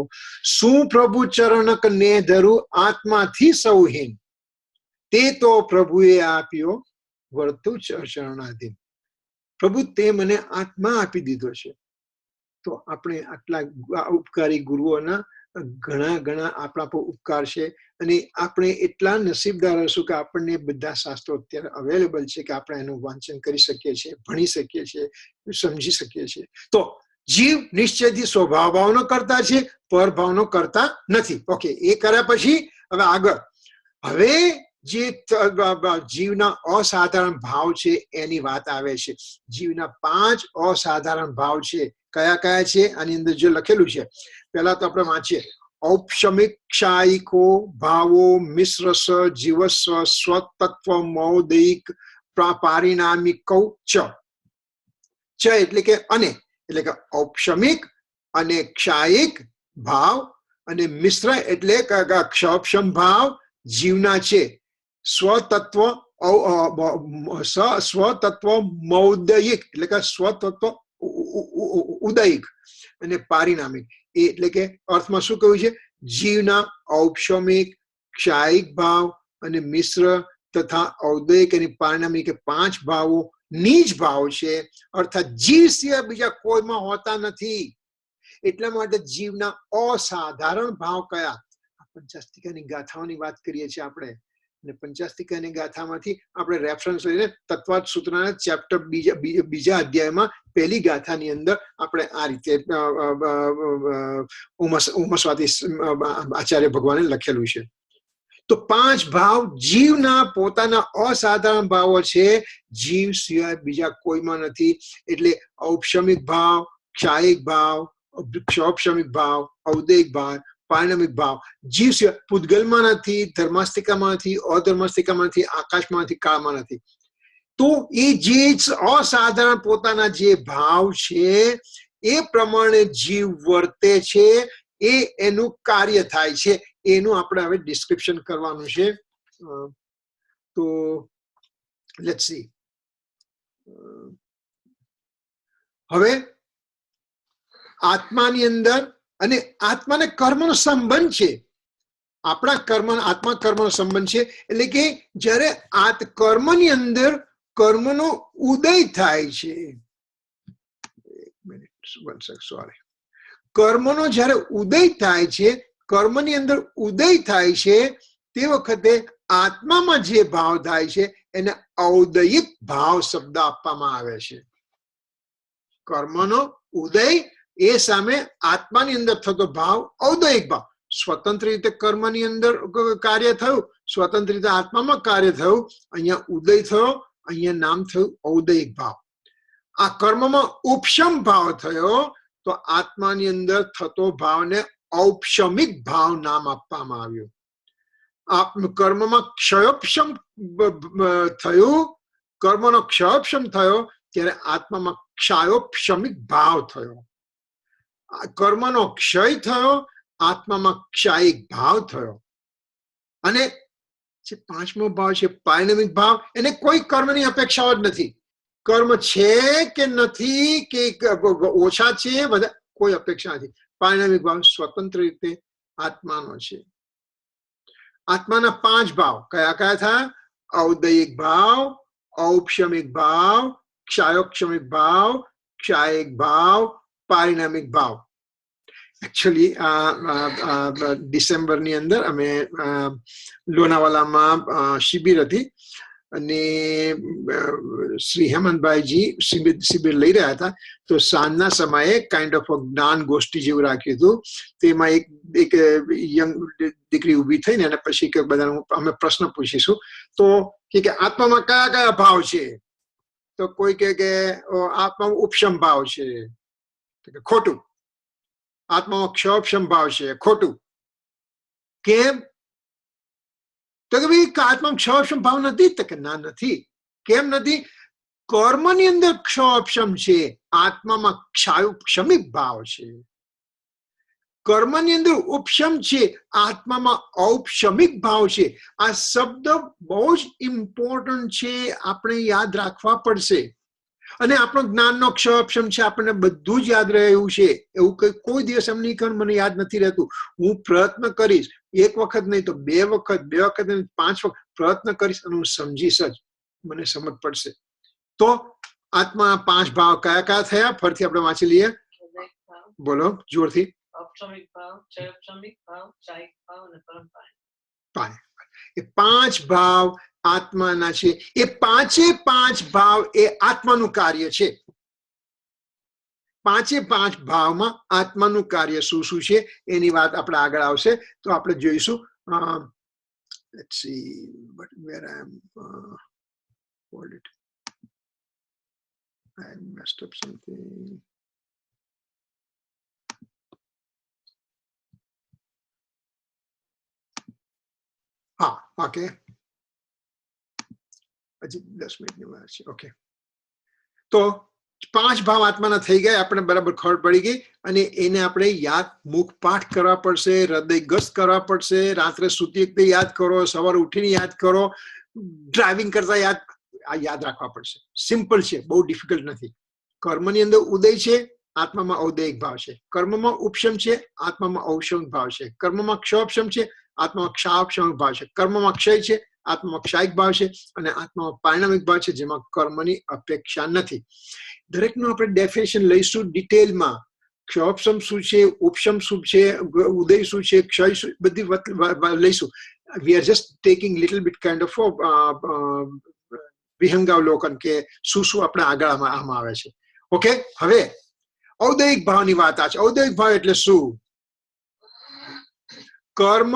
શું પ્રભુ ચરણક ને ધરું આત્માથી સૌહીન, તે તો પ્રભુએ આપ્યો વર્તું શરણાધીન. પ્રભુ તે મને આત્મા આપી દીધો છે. તો આપણે આટલા ઉપકારી ગુરુઓના ઘણા આપણા પર ઉપકાર છે. અને આપણે એટલા નસીબદાર હશું કે આપણને બધા શાસ્ત્રો અત્યારે અવેલેબલ છે કે આપણે એનું વાંચન કરી શકીએ છીએ, ભણી શકીએ છીએ, સમજી શકીએ છીએ. તો જીવ નિશ્ચયથી સ્વભાવ ભાવનો કરતા છે, પર ભાવનો કરતા નથી. ઓકે, એ કર્યા પછી હવે આગળ હવે જે જીવના અસાધારણ ભાવ છે એની વાત આવે છે. જીવના 5 અસાધારણ ભાવ છે. કયા છે આની અંદર જે લખેલું છે? પહેલા તો આપણે વાંચીએ. ઔપશમિક ક્ષાયિકો ભાવો મિશ્રસ જીવસ્વ સ્વતત્વ મૌદિક પારિણામિકૌ ચ એટલે કે અને, એટલે કે ઔપશમિક અને ક્ષાયિક ભાવ અને મિશ્ર એટલે ક્ષોપશમ ભાવ જીવના છે. સ્વતત્વ સ્વતત્વ મૌદયિક એટલે કે સ્વતત્વ ઉદયિક અને પારિણામિક એટલે કે અર્થમાં શું કહ્યું છે? જીવના ઔપશમિક, ક્ષાયિક ભાવ અને મિશ્ર તથા ઔદયિક અને પારિણામિક 5 ભાવો નીજ ભાવ છે. અર્થાત જીવ સિવાય બીજા કોઈમાં હોતા નથી. એટલા માટે જીવના અસાધારણ ભાવ કયા? પંચાસ્તિકાની ગાથાઓની વાત કરીએ છીએ આપણે, અને પંચાસ્તિકાની ગાથામાંથી આપણે રેફરન્સ લઈને તત્વાર્થ સૂત્રના ચેપ્ટર બીજા અધ્યાયમાં પહેલી ગાથાની અંદર આપણે આ રીતે ઉમસ્વાદી આચાર્ય ભગવાને લખેલું છે. તો 5 ભાવ જીવના પોતાના અસાધારણ ભાવો છે, જીવ સિવાય બીજા કોઈમાં નથી. એટલે ઔપશમિક ભાવ, ક્ષાયિક ભાવ, ક્ષોપશમિક ભાવ, ઔદયિક ભાવ, પારિણામિક ભાવ જીવ સિવાય પૂતગલમાં નથી, ધર્માસ્તિકામાં નથી, અધર્માસ્તિકામાં નથી, આકાશમાં નથી, કાળમાં નથી. તો એ જે અસાધારણ પોતાના જે ભાવ છે એ પ્રમાણે જીવ વર્તે છે, એ એનું કાર્ય થાય છે. એનું આપણે હવે ડિસ્ક્રિપ્શન કરવાનું છે. તો લેટ્સ સી. હવે આત્માની અંદર અને આત્માને કર્મનો સંબંધ છે. આપણા કર્મ આત્મા કર્મનો સંબંધ છે. એટલે કે જ્યારે કર્મની અંદર કર્મનો ઉદય થાય છે, સોરી, કર્મનો જ્યારે ઉદય થાય છે, કર્મની અંદર ઉદય થાય છે, તે વખતે આત્મામાં જે ભાવ થાય છે એને ઔદયિક ભાવ શબ્દ આપવામાં આવે છે. કર્મનો ઉદય એ સામે આત્માની અંદર થતો ભાવ ઔદયિક ભાવ. સ્વતંત્ર રીતે કર્મની અંદર કાર્ય થયું, સ્વતંત્ર રીતે આત્મામાં કાર્ય થયું, અહીંયા ઉદય થયો, અહીંયા નામ થયું ઔદયિક ભાવ. આ કર્મમાં ઉપશમ ભાવ થયો તો આત્માની અંદર થતો ભાવને ઔપશમિક ભાવ નામ આપવામાં આવ્યું. કર્મમાં ક્ષયોપશમ થયું, કર્મનો ક્ષયોપશમ થયો ત્યારે આત્મામાં ક્ષાયોપશમિક ભાવ થયો. કર્મનો ક્ષય થયો, આત્મામાં ક્ષાયિક ભાવ થયો. અને જે 5મો ભાવ છે પારિણામિક ભાવ, એને કોઈ કર્મની અપેક્ષાઓ જ નથી. કર્મ છે કે નથી કે ઓછા છે, બધા કોઈ અપેક્ષા નથી. પારિણામિક ભાવ સ્વતંત્ર રીતે આત્માનો છે. આત્માના 5 ભાવ કયા કયા થયા? ઔદયિક ભાવ, ઔપશમિક ભાવ, ક્ષાયોપશમિક ભાવ, ક્ષાયિક ભાવ, પારિણામિક ભાવ. એકચ્યુઅલી ડિસેમ્બરની અંદર અમે લોનાવાલામાં શિબિર હતી અને શ્રી હેમંતભાઈજી શિબિર લઈ રહ્યા હતા. તો સાંજના સમયે કાઇન્ડ ઓફ જ્ઞાન ગોષ્ઠી જેવું રાખ્યું હતું. તેમાં એક યંગ દીકરી ઊભી થઈને અને પછી કે બધા અમે પ્રશ્ન પૂછીશું. તો કે આત્મામાં કયા કયા ભાવ છે? તો કોઈ કે આત્મામાં ઉપશમ ભાવ છે, ખોટું. આત્મામાં ક્ષોપશમ ભાવ છે, ખોટું. કેમ? તો કે ભાઈ આત્મામાં ક્ષોપશમ ભાવ નથી. તો કે ના, નથી. કેમ નથી? કર્મની અંદર ક્ષોપશમ છે, આત્મામાં ક્ષાયોપશમિક ભાવ છે. કર્મની અંદર ઉપશમ છે, આત્મામાં ઔપશમિક ભાવ છે. આ શબ્દ બહુ જ ઇમ્પોર્ટન્ટ છે, આપણે યાદ રાખવા પડશે. અને આપણો જ્ઞાનનો ક્ષયોપશમ છે, આપણને બધું જ યાદ રહ્યું છે. એવું કોઈ દિવસ એમ નહીં મને યાદ નથી રહેતું. હું પ્રયત્ન કરીશ, 1 વખત નહીં તો 2 વખત, 2 વખત નહીં 5 વખત પ્રયત્ન કરીશ અને હું સમજીશ જ, મને સમજ પડશે. તો આત્મા 5 ભાવ કયા કયા થયા? ફરીથી આપણે વાંચી લઈએ. બોલો જોરથી. ઔપશમિક ભાવ, ક્ષયોપશમિક ભાવ, ક્ષાયિક ભાવ અને પારિણામિક. એ 5 ભાવ આત્માના છે. એ 5 ભાવ એ આત્માનું કાર્ય છે. 5 ભાવમાં આત્માનું કાર્ય શું શું છે એની વાત આપણે આગળ આવશે તો આપણે જોઈશું. Let's see where I am. Hold it. I messed up something. Okay. હજી 10 મિનિટની વાર છે. ઓકે, તો 5 ભાવ આત્માના થઈ ગયા, આપણે બરાબર ખબર પડી ગઈ. અને એને આપણે યાદ મુખ પાઠ કરવા પડશે, હૃદયગસ્ત કરવા પડશે, રાત્રે સૂતી વખતે યાદ કરો, સવારે ઉઠીને યાદ કરો, ડ્રાઇવિંગ કરતા યાદ રાખવા પડશે. સિમ્પલ છે, બહુ ડિફિકલ્ટ નથી. કર્મની અંદર ઉદય છે, આત્મામાં ઔદયિક ભાવ છે. કર્મમાં ઉપશમ છે, આત્મામાં ઔષમ ભાવ છે. કર્મમાં ક્ષોપશમ છે, આત્મામાં ક્ષાપશમ ભાવ છે. કર્મમાં ક્ષય છે, આત્મામાં ક્ષાયિક ભાવ છે. અને આત્મામાં પારિણામિક ભાવ છે, જેમાં કર્મની અપેક્ષા નથી. દરેકનું આપણે ડેફિનેશન લઈશું ડિટેલમાં. ક્ષોપશમ શું છે, ઉપશમ શું છે, ઉદય શું છે, ક્ષય શું, બધી લઈશું. We are just taking little bit kind of વિહંગાવલોકન કે શું આપણે આગળ આમાં આવે છે. ઓકે, હવે ઔદયિક ભાવની વાત આ છે. ઔદયિક ભાવ એટલે શું? કર્મ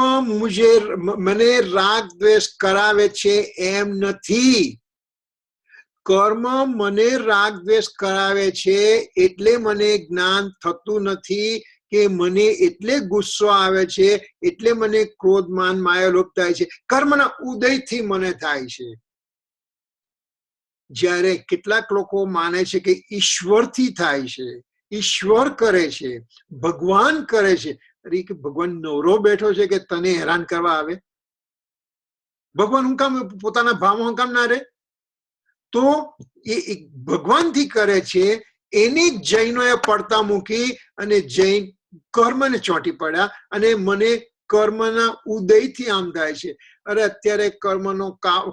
મને રાગ દ્વેષ કરાવે છે એમ નથી. કર્મ મને રાગ દ્વેષ કરાવે છે એટલે મને જ્ઞાન થતું નથી, કે મને એટલે ગુસ્સો આવે છે, એટલે મને ક્રોધ માન માયા લોભ થાય છે. કર્મના ઉદયથી મને થાય છે. જ્યારે કેટલાક લોકો માને છે કે ઈશ્વરથી થાય છે, ઈશ્વર કરે છે, ભગવાન કરે છે. અરે કે ભગવાન નવરો બેઠો છે કે તને હેરાન કરવા આવે? ભગવાન હું કામ પોતાના ભાવમાં હું કામ ના રહે? તો એ ભગવાનથી કરે છે. એને જૈનોએ પડતા મૂકી અને જૈન કર્મને ચોંટી પડ્યા, અને મને કર્મના ઉદયથી આમ થાય છે. અરે અત્યારે કર્મનો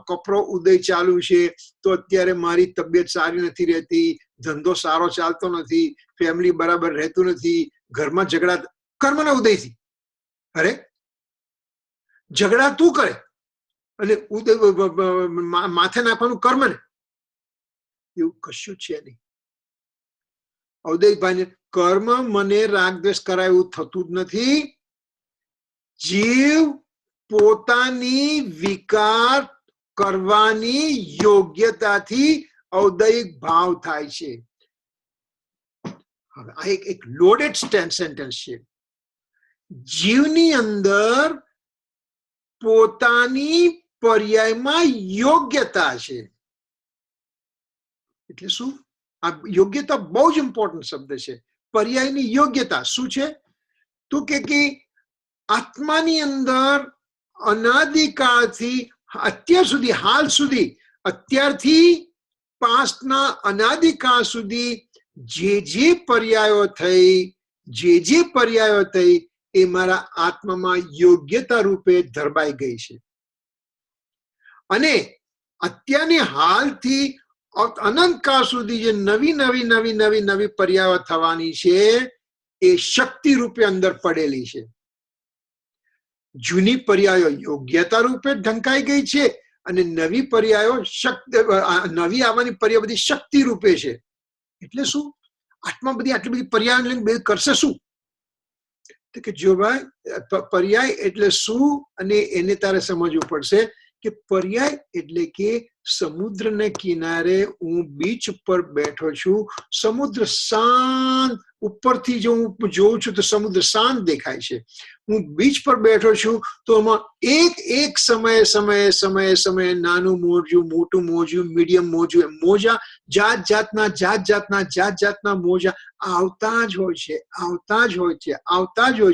કપરો ઉદય ચાલુ છે, તો અત્યારે મારી તબિયત સારી નથી રહેતી, ધંધો સારો ચાલતો નથી, ફેમિલી બરાબર રહેતું નથી, ઘરમાં ઝઘડા, કર્મના ઉદયથી. અરે ઝઘડા તું કરે અને ઉદય માથે નાખવાનું કર્મને. એવું કશું છે નહીં. ઔદયિકભાઈને કર્મ મને રાગ દ્વેષ કરાય એવું થતું જ નથી. જીવ પોતાની વિકાર કરવાની યોગ્યતાથી ઔદયિક ભાવ થાય છે. હવે આ એક લોડેડ સેન્ટેન્સ છે. જીવની અંદર પોતાની પર્યાયમાં યોગ્યતા છે. એટલે શું? આ યોગ્યતા બહુ જ ઇમ્પોર્ટન્ટ શબ્દ છે. પર્યાયની યોગ્યતા શું છે? તો કે આત્માની અંદર અનાદિકાળથી અત્યાર સુધી, હાલ સુધી, અત્યારથી પાસ્ટના અનાદિકાળ સુધી જે પર્યાયો થઈ, એ મારા આત્મામાં યોગ્યતા રૂપે ધરબાઈ ગઈ છે. અને અત્યારની હાલથી અનંતકાળ સુધી જે નવી પર્યાયો થવાની છે, એ શક્તિ રૂપે અંદર પડેલી છે. જૂની પર્યાયો યોગ્યતા રૂપે ઢંકાઈ ગઈ છે, અને નવી પર્યાયો નવી આવવાની પર્યાય બધી શક્તિ રૂપે છે. એટલે શું? આત્મા આટલી બધી પર્યાય લઈને બધું કરશે શું? તો કે જો ભાઈ, પર્યાય એટલે શું, અને એને તારે સમજવું પડશે કે પર્યાય એટલે કે સમુદ્રને કિનારે હું બીચ ઉપર બેઠો છું. સમુદ્ર શાંત, ઉપરથી જો હું જોઉં છું તો સમુદ્ર શાંત દેખાય છે. હું બીચ પર બેઠો છું તો એમાં એક સમયે નાનું મોજું, મોટું મોજું, મીડિયમ મોજું, મોજા જાત જાતના મોજા આવતા જ હોય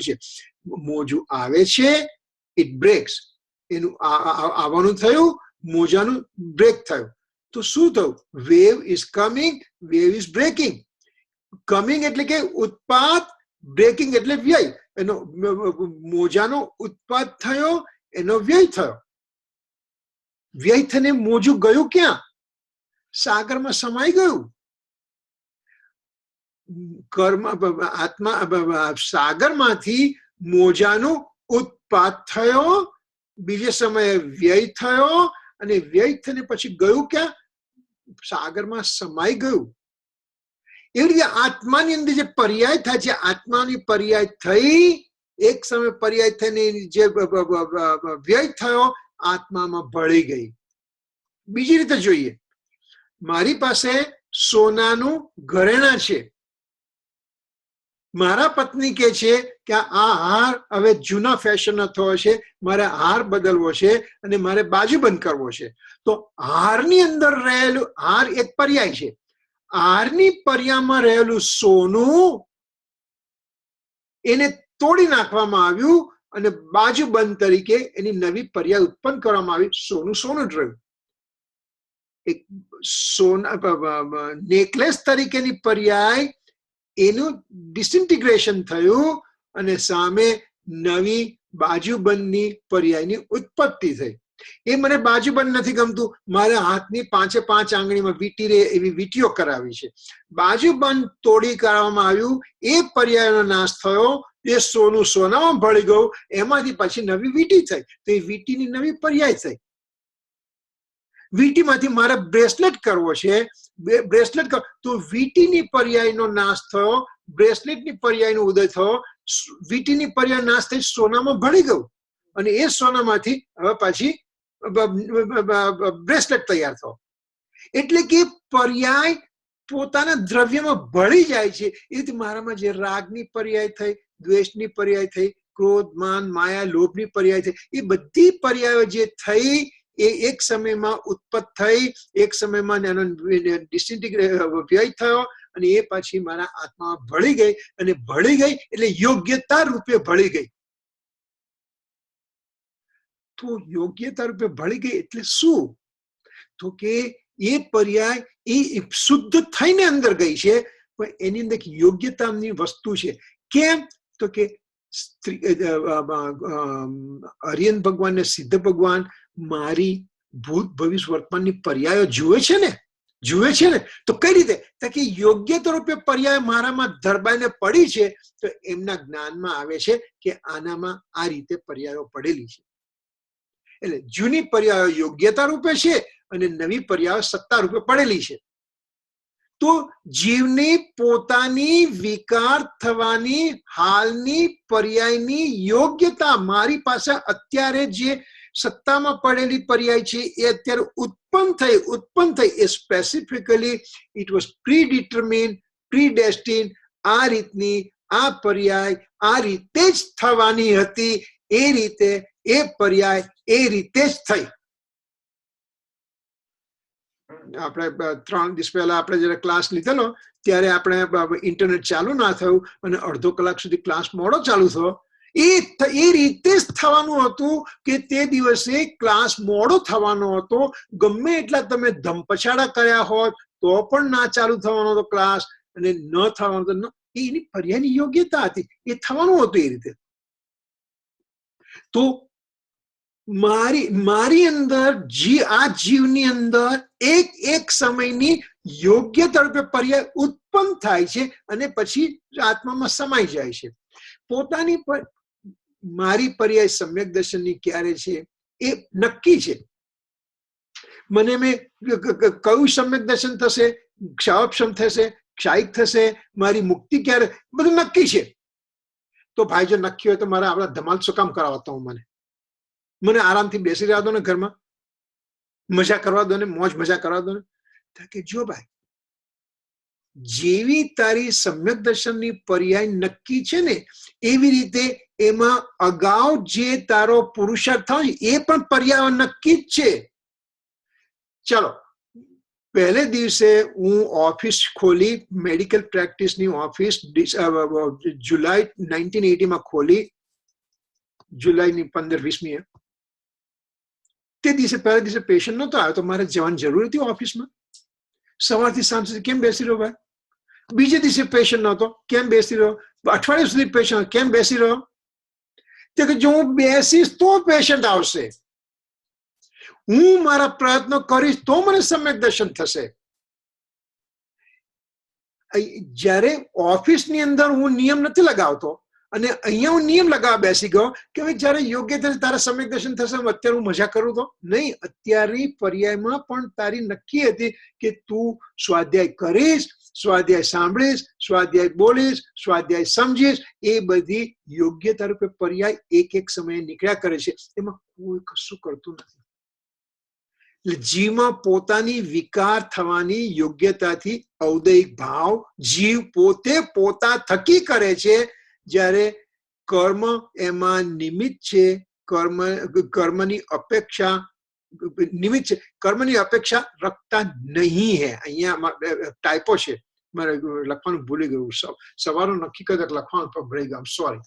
છે. મોજું આવે છે, ઇટ બ્રેક્સ. એનું આવવાનું થયું, મોજાનું બ્રેક થયું. તો શું થયું? Wave is coming, wave is breaking. Coming એટલે કે ઉત્પાદ, બ્રેકિંગ એટલે વ્યય. એનો મોજાનો ઉત્પાદ થયો, એનો વ્યય થયો. વ્યય થઈને મોજું ગયું ક્યાં? સાગરમાં સમાઈ ગયું. સાગરમાંથી મોજાનો ઉત્પાદ થયો, બીજે સમયે વ્યય થયો, અને વ્યય થઈને પછી ગયું ક્યાં? સાગરમાં સમાઈ ગયું. એવી રીતે આત્માની અંદર જે પર્યાય થાય છે, આત્માની પર્યાય થઈ, એક સમય પર્યાય થઈને જે વ્યય થયો, આત્મામાં ભળી ગઈ. બીજી રીતે જોઈએ, મારી પાસે સોનાનું ઘરેણા છે. મારા પત્ની કે છે કે આ હાર હવે જૂના ફેશનનો થયો છે, મારે હાર બદલવો છે અને મારે બાજુબંધ કરવો છે. તો હારની અંદર રહેલું, હાર એક પર્યાય છે. આરની પર્યામાં રહેલું સોનું એને તોડી નાખવામાં આવ્યું અને બાજુબંધ તરીકે એની નવી પર્યાય ઉત્પન્ન કરવામાં આવી. સોનું સોનું જ રહ્યું. એક સોના નેકલેસ તરીકેની પર્યાય એનું ડિસઇન્ટિગ્રેશન થયું અને સામે નવી બાજુબંધની પર્યાયની ઉત્પત્તિ થઈ. એ મને બાજુબંધ નથી ગમતું, મારે હાથની 5 આંગળીમાં વીંટી રહે એવી વીંટીઓ કરાવી છે. બાજુબંધ તોડી કરવામાં આવ્યું, એ પર્યાયનો નાશ થયો, એ સોનું સોનામાં ભળી ગયું, એમાંથી પછી નવી વીંટી થઈ, તો એ વીંટીની નવી પર્યાય થઈ. વીંટીમાંથી મારે બ્રેસલેટ કરવો છે, તો વીંટીની પર્યાયનો નાશ થયો, બ્રેસલેટની પર્યાયનો ઉદય થયો, વીંટીની પર્યાય નાશ થઈ સોનામાં ભળી ગયું અને એ સોનામાંથી હવે પાછી બ્રેસલેટ તૈયાર થયો. એટલે કે પર્યાય પોતાના દ્રવ્યમાં ભળી જાય છે. એ રીતે મારામાં જે રાગની પર્યાય થઈ, દ્વેષની પર્યાય થઈ, ક્રોધ, માન, માયા, લોભની પર્યાય થઈ, એ બધી પર્યાયો જે થઈ એ એક સમયમાં ઉત્પત્ત થઈ, એક સમયમાં એનો વ્યય થયો અને એ પછી મારા આત્મામાં ભળી ગઈ. અને ભળી ગઈ એટલે યોગ્યતા રૂપે ભળી ગઈ. તો યોગ્યતા રૂપે ભળી ગઈ એટલે શું? તો કે એ પર્યાય એ શુદ્ધ થઈને અંદર ગઈ છે, પણ એની અંદર યોગ્યતાની વસ્તુ છે. કેમ? તો કે આર્યન ભગવાન ને સિદ્ધ ભગવાન મારી ભૂત ભવિષ્ય વર્તમાનની પર્યાયો જુએ છે ને. તો કઈ રીતે? તો કે યોગ્યતા રૂપે પર્યાય મારામાં ધરબાઈને પડી છે, તો એમના જ્ઞાનમાં આવે છે કે આનામાં આ રીતે પર્યાયો પડેલી છે. એટલે જૂની પર્યાયો યોગ્યતા રૂપે છે અને નવી પર્યાયો સત્તા રૂપે પડેલી છે. તો જીવની પોતાની વિકાર થવાની હાલની પર્યાયની યોગ્યતા, મારી પાસે અત્યારે જે સત્તામાં પડેલી પર્યાય છે એ અત્યારે ઉત્પન્ન થઈ એ સ્પેસિફિકલી ઇટ વોઝ પ્રીડિટર્મિન્ડ, પ્રીડેસ્ટિન્ડ. આ રીતની આ પર્યાય આ રીતે જ થવાની હતી. એ રીતે એ પર્યાય એ રીતે જ થઈ. આપણે 3 દિવસ પહેલા આપણે જયારે ક્લાસ લીધેલો ત્યારે આપણે ઇન્ટરનેટ ચાલુ ના થયું અને અડધો કલાક સુધી ક્લાસ મોડો ચાલુ થયો. એ રીતે જ થવાનું હતું કે તે દિવસે ક્લાસ મોડો થવાનો હતો. ગમે એટલા તમે ધમપછાડા કર્યા હોત તો પણ ના ચાલુ થવાનો હતો ક્લાસ, અને ન થવાનો હતો. એની પર્યાયની યોગ્યતા હતી, એ થવાનું હતું એ રીતે. તો મારી અંદર આ જીવની અંદર એક સમયની યોગ્યતા રૂપે પર્યાય ઉત્પન્ન થાય છે અને પછી આત્મામાં સમાઈ જાય છે. પોતાની મારી પર્યાય સમ્યક દર્શનની ક્યારે છે એ નક્કી છે. મને કયું સમ્યક દર્શન થશે, ક્ષાવક્ષમ થશે, ક્ષાયિક થશે, મારી મુક્તિ ક્યારે, બધું નક્કી છે. તો ભાઈ જો નક્કી હોય તો મારા આપણા ધમાલ શું કામ કરાવતા હું? મને આરામથી બેસી રહેવા દો ને, ઘરમાં મજા કરવા દો ને, મોજ મજા કરવા દો ને. કે જો ભાઈ, જેવી તારી સમ્યક દર્શનની પર્યાય નક્કી છે ને એવી રીતે એમાં અગાઉ જે તારો પુરુષાર્થ થયો એ પણ પર્યાય નક્કી જ છે. ચલો, પહેલે દિવસે હું ઓફિસ ખોલી, મેડિકલ પ્રેક્ટિસની ઓફિસ જુલાઈ 1980 ખોલી, જુલાઈની 15-20મી. તે દિવસે પહેલા દિવસે પેશન્ટ નહોતો આવ્યો તો મારે જવાની જરૂર હતી ઓફિસમાં. સવારથી સાંજ સુધી કેમ બેસી રહ્યો ભાઈ? બીજે દિવસે પેશન્ટ નહોતો, કેમ બેસી રહ્યો? અઠવાડિયા સુધી પેશન્ટ, કેમ બેસી રહ્યો? તો કે જો હું બેસીશ તો પેશન્ટ આવશે, હું મારા પ્રયત્નો કરીશ તો મને સમ્યક દર્શન થશે. જ્યારે ઓફિસની અંદર હું નિયમ નથી લગાવતો અને અહીંયા હું નિયમ લગાવવા બેસી ગયો કે ભાઈ જયારે યોગ્ય થશે તારા સમ્યક દર્શન થશે, અત્યારે હું મજા કરું તો નહીં. અત્યારની પર્યાયમાં પણ તારી નક્કી હતી કે તું સ્વાધ્યાય કરીશ, સ્વાધ્યાય સાંભળીશ, સ્વાધ્યાય બોલીશ, સ્વાધ્યાય સમજીશ. એ બધી યોગ્યતા રૂપે પર્યાય એક સમયે નીકળ્યા કરે છે. એમાં કોઈ કશું કરતું નથી. એટલે જીવમાં પોતાની વિકાર થવાની યોગ્યતાથી ઔદયિક ભાવ જીવ પોતે પોતા થકી કરે છે. જ્યારે કર્મ એમાં નિમિત્ત છે, કર્મની અપેક્ષા નિમિત્ત છે, કર્મની અપેક્ષા રખતા નહીં હે. અહીંયા ટાઈપો છે, મારે લખવાનું ભૂલી ગયું, સવારનો નક્કી કર્યો લખવાનું પણ ભૂલી ગયું, સોરી.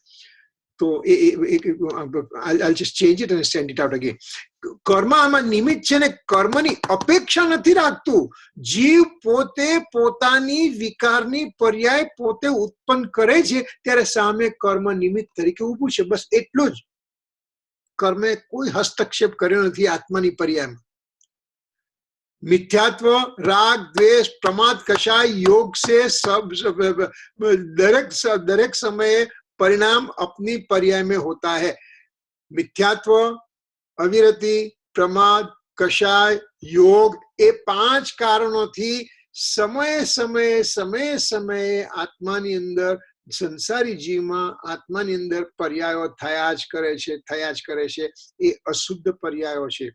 તો I'll just change it and send it out again. કર્મ આમાં નિમિત્ત છે ને કર્મની અપેક્ષા નથી રાખતું. જીવ પોતે પોતાની વિકારની પર્યાય પોતે ઉત્પન્ન કરે છે ત્યારે સામે કર્મ નિમિત્ત તરીકે ઊભું છે, બસ એટલું જ. કર્મે કોઈ હસ્તક્ષેપ કર્યો નથી આત્માની પર્યાયમાં. મિથ્યાત્વ, રાગ, દ્વેષ, પ્રમાદ, કષાય, યોગ से दरेक समय परिणाम अपनी पर्याय में होता है. मिथ्यात्व, अविरति, प्रमाद, कषाय, योग, એ 5 કારણોથી સમયે સમયે સમયે સમયે આત્માની અંદર, સંસારી જીવમાં આત્માની અંદર પર્યાયો થયા જ કરે છે. એ અશુદ્ધ પર્યાયો છે,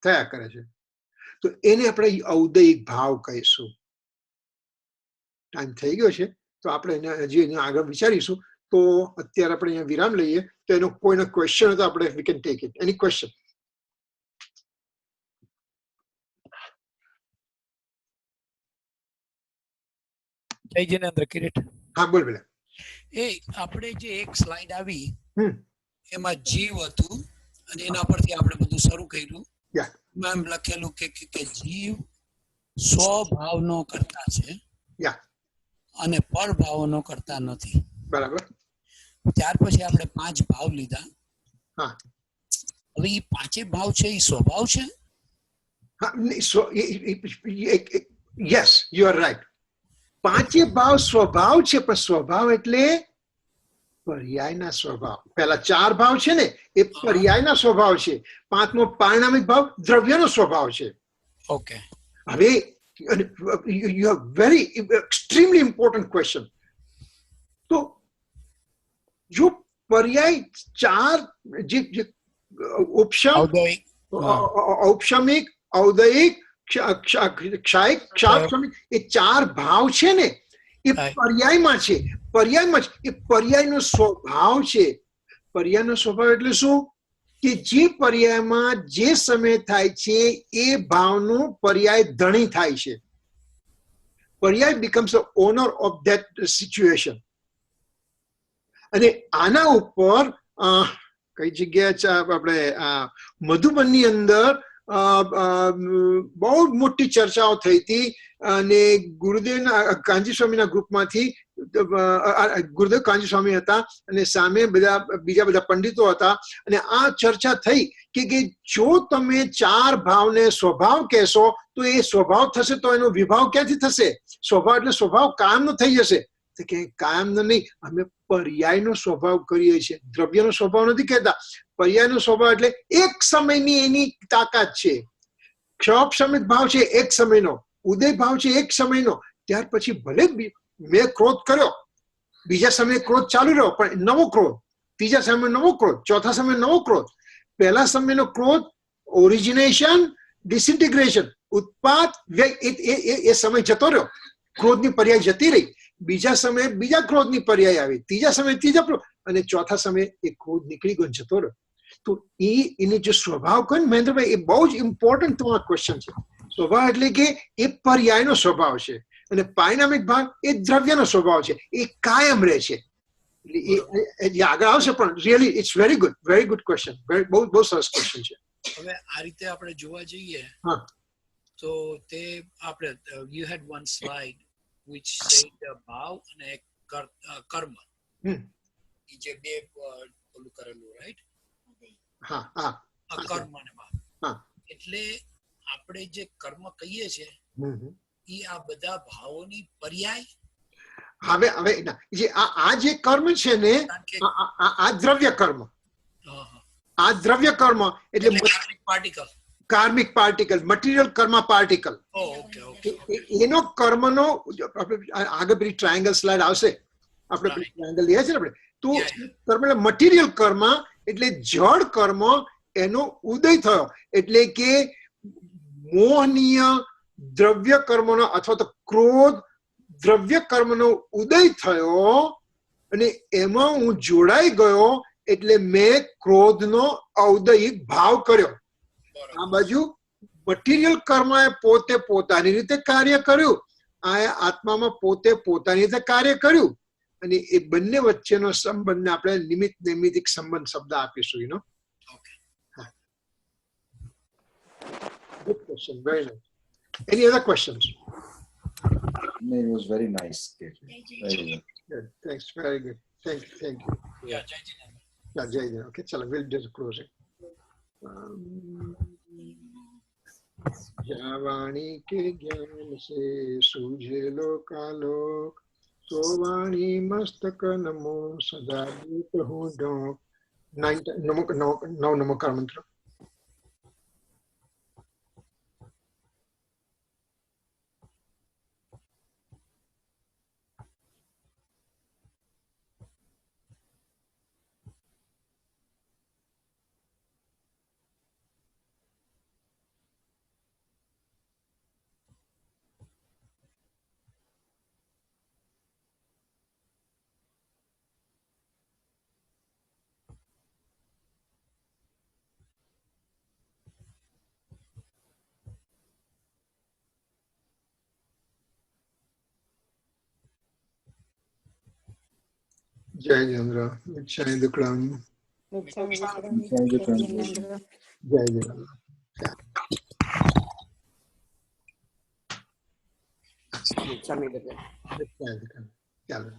થયા કરે છે. તો એને આપણે ઔદયિક ભાવ કહીશું. ટાઈમ થઈ ગયો છે, તો આપણે હજી આગળ વિચારીશું. તો અત્યારે આપણે અહીંયા વિરામ લઈએ. તો એનો કોઈનો ક્વેશ્ચન હતો આપણે we can take it. Any question? જય જિનેન્દ્ર કિરીટ. હા બોલ બોલે. એ આપણે જે એક સ્લાઇડ આવી એમાં જીવ હતું અને એના પરથી આપણે બધું શરૂ કર્યું. એમ લખેલું કે જીવ સ્વભાવનો કરતા છે અને પરભાવનો કરતા નથી. બરાબર. ત્યાર પછી આપણે 5 ભાવ લીધા. હવે એ 5 ભાવ છે એ સ્વભાવ છે? Yes, you are right. 5 ભાવ સ્વભાવ છે, પણ સ્વભાવ એટલે પર્યાયના સ્વભાવ. પેલા 4 ભાવ છે ને એ પર્યાયના સ્વભાવ છે. 5મો પારિણામિક ભાવ દ્રવ્યનો સ્વભાવ છે. ઓકે. હવે you have very extremely important question. તો જો પર્યાય 4 જે ઔપશામિક, ઔદયિક, ક્ષાયિક, ક્ષાક્ષમિક, એ 4 ભાવ છે ને એ પર્યાયમાં છે. એ પર્યાયનો સ્વભાવ છે. પર્યાયનો સ્વભાવ એટલે શું? કે જે પર્યાયમાં જે સમય થાય છે એ ભાવનો પર્યાય ધણી થાય છે. પર્યાય becomes the owner of that situation. અને આના ઉપર કઈ જગ્યાએ આપણે મધુબનની અંદર બહુ મોટી ચર્ચાઓ થઈ હતી. અને ગુરુદેવના કાંજી સ્વામીના ગ્રુપમાંથી ગુરુદેવ કાંજી સ્વામી હતા અને સામે બીજા બધા પંડિતો હતા. અને આ ચર્ચા થઈ કે જો તમે 4 ભાવને સ્વભાવ કહેશો તો એ સ્વભાવ થશે તો એનો વિભાવ ક્યાંથી થશે? સ્વભાવ એટલે સ્વભાવ કાયમનો થઈ જશે. તો કે કાયમનો નહીં, અમે પર્યાયનો સ્વભાવ કરીએ છીએ, દ્રવ્યનો સ્વભાવ નથી કહેતા. પર્યાયનો સ્વભાવ એટલે એક સમયની એની તાકાત છે. ક્ષોભશમિક ભાવ છે એક સમયનો, ઉદય ભાવ છે એક સમયનો. ત્યાર પછી ભલે મેં ક્રોધ કર્યો, બીજા સમયે ક્રોધ ચાલુ રહ્યો, પણ નવો ક્રોધ, ત્રીજા સમયે નવો ક્રોધ, ચોથા સમયે નવો ક્રોધ. પહેલા સમયનો ક્રોધ ઓરિજિનેશન, ડિસઇન્ટિગ્રેશન, ઉત્પાદ, વ્યય, એ સમય જતો રહ્યો, ક્રોધની પર્યાય જતી રહી. બીજા સમયે બીજા ક્રોધની પર્યાય આવી, ત્રીજા સમયે ત્રીજા ક્રોધ, અને ચોથા સમયે એ ક્રોધ નીકળી ગયો, જતો રહ્યો. તો એને જે સ્વભાવ કહે ને મહેન્દ્રભાઈ, એ બહુ જ ઇમ્પોર્ટન્ટ તમારો ક્વેશ્ચન છે. સ્વભાવ એટલે કે એ પર્યાયનો સ્વભાવ છે અને પારિણામિક ભાગ એ દ્રવ્યનો સ્વભાવ છે. એ કાયમ રહે છે. આગળ આવશે, પણ really it's very good question. બહુ સરસ ક્વેશ્ચન છે. હવે આ રીતે આપણે જોવા જઈએ તો તે આપણે you had one slide which said ભાવ અને કર્મ, જે બે ઓલું કરેલું, રાઈટ? કર્મ અને ભાવ. એટલે આપણે જે કર્મ કહીએ છીએ એ આ બધા ભાવોની પર્યાય. હવે જે આ જે કર્મ છે ને આ દ્રવ્ય કર્મ, આ દ્રવ્ય કર્મ એટલે કાર્મિક પાર્ટિકલ, મટીરિયલ કર્મ પાર્ટિકલ. એનો કર્મનો આગળ પેલી ટ્રાયંગલ સ્લાઇડ આવશે, આપણે પેલી ટ્રાયંગલ લઈએ છીએ આપણે. તો કર્મ એટલે મટીરિયલ કર્મ એટલે જળ કર્મ, એનો ઉદય થયો. એટલે કે મોહનીય દ્રવ્ય કર્મનો અથવા તો ક્રોધ દ્રવ્ય કર્મનો ઉદય થયો અને એમાં હું જોડાઈ ગયો. એટલે મેં ક્રોધનો ઔદયિક ભાવ કર્યો. આ બાજુ મટીરિયલ કર્મ એ પોતે પોતાની રીતે કાર્ય કર્યું, આ આત્મામાં પોતે પોતાની રીતે કાર્ય કર્યું, અને એ બંને વચ્ચેનો સંબંધને આપણે નિમિત્ત નૈમિતિક સંબંધ શબ્દ આપીશું. You know. Good question, very nice. Any other questions? No, it was very nice. Very good. Good, thanks, very good. Thank you. Yeah, Jai Jinesh. Yeah, Jai Jinesh. Okay, chalo, we'll just close it. जावाणी के ज्ञान से सूझे लोकालोक, सो वाणी मस्तक नमो सदा देत हूँ डोक. नौ नमोकार मंत्र. जय जिनेन्द्र. इच्छाएं दुक्कड़म. जय जिनेन्द्र. चलो.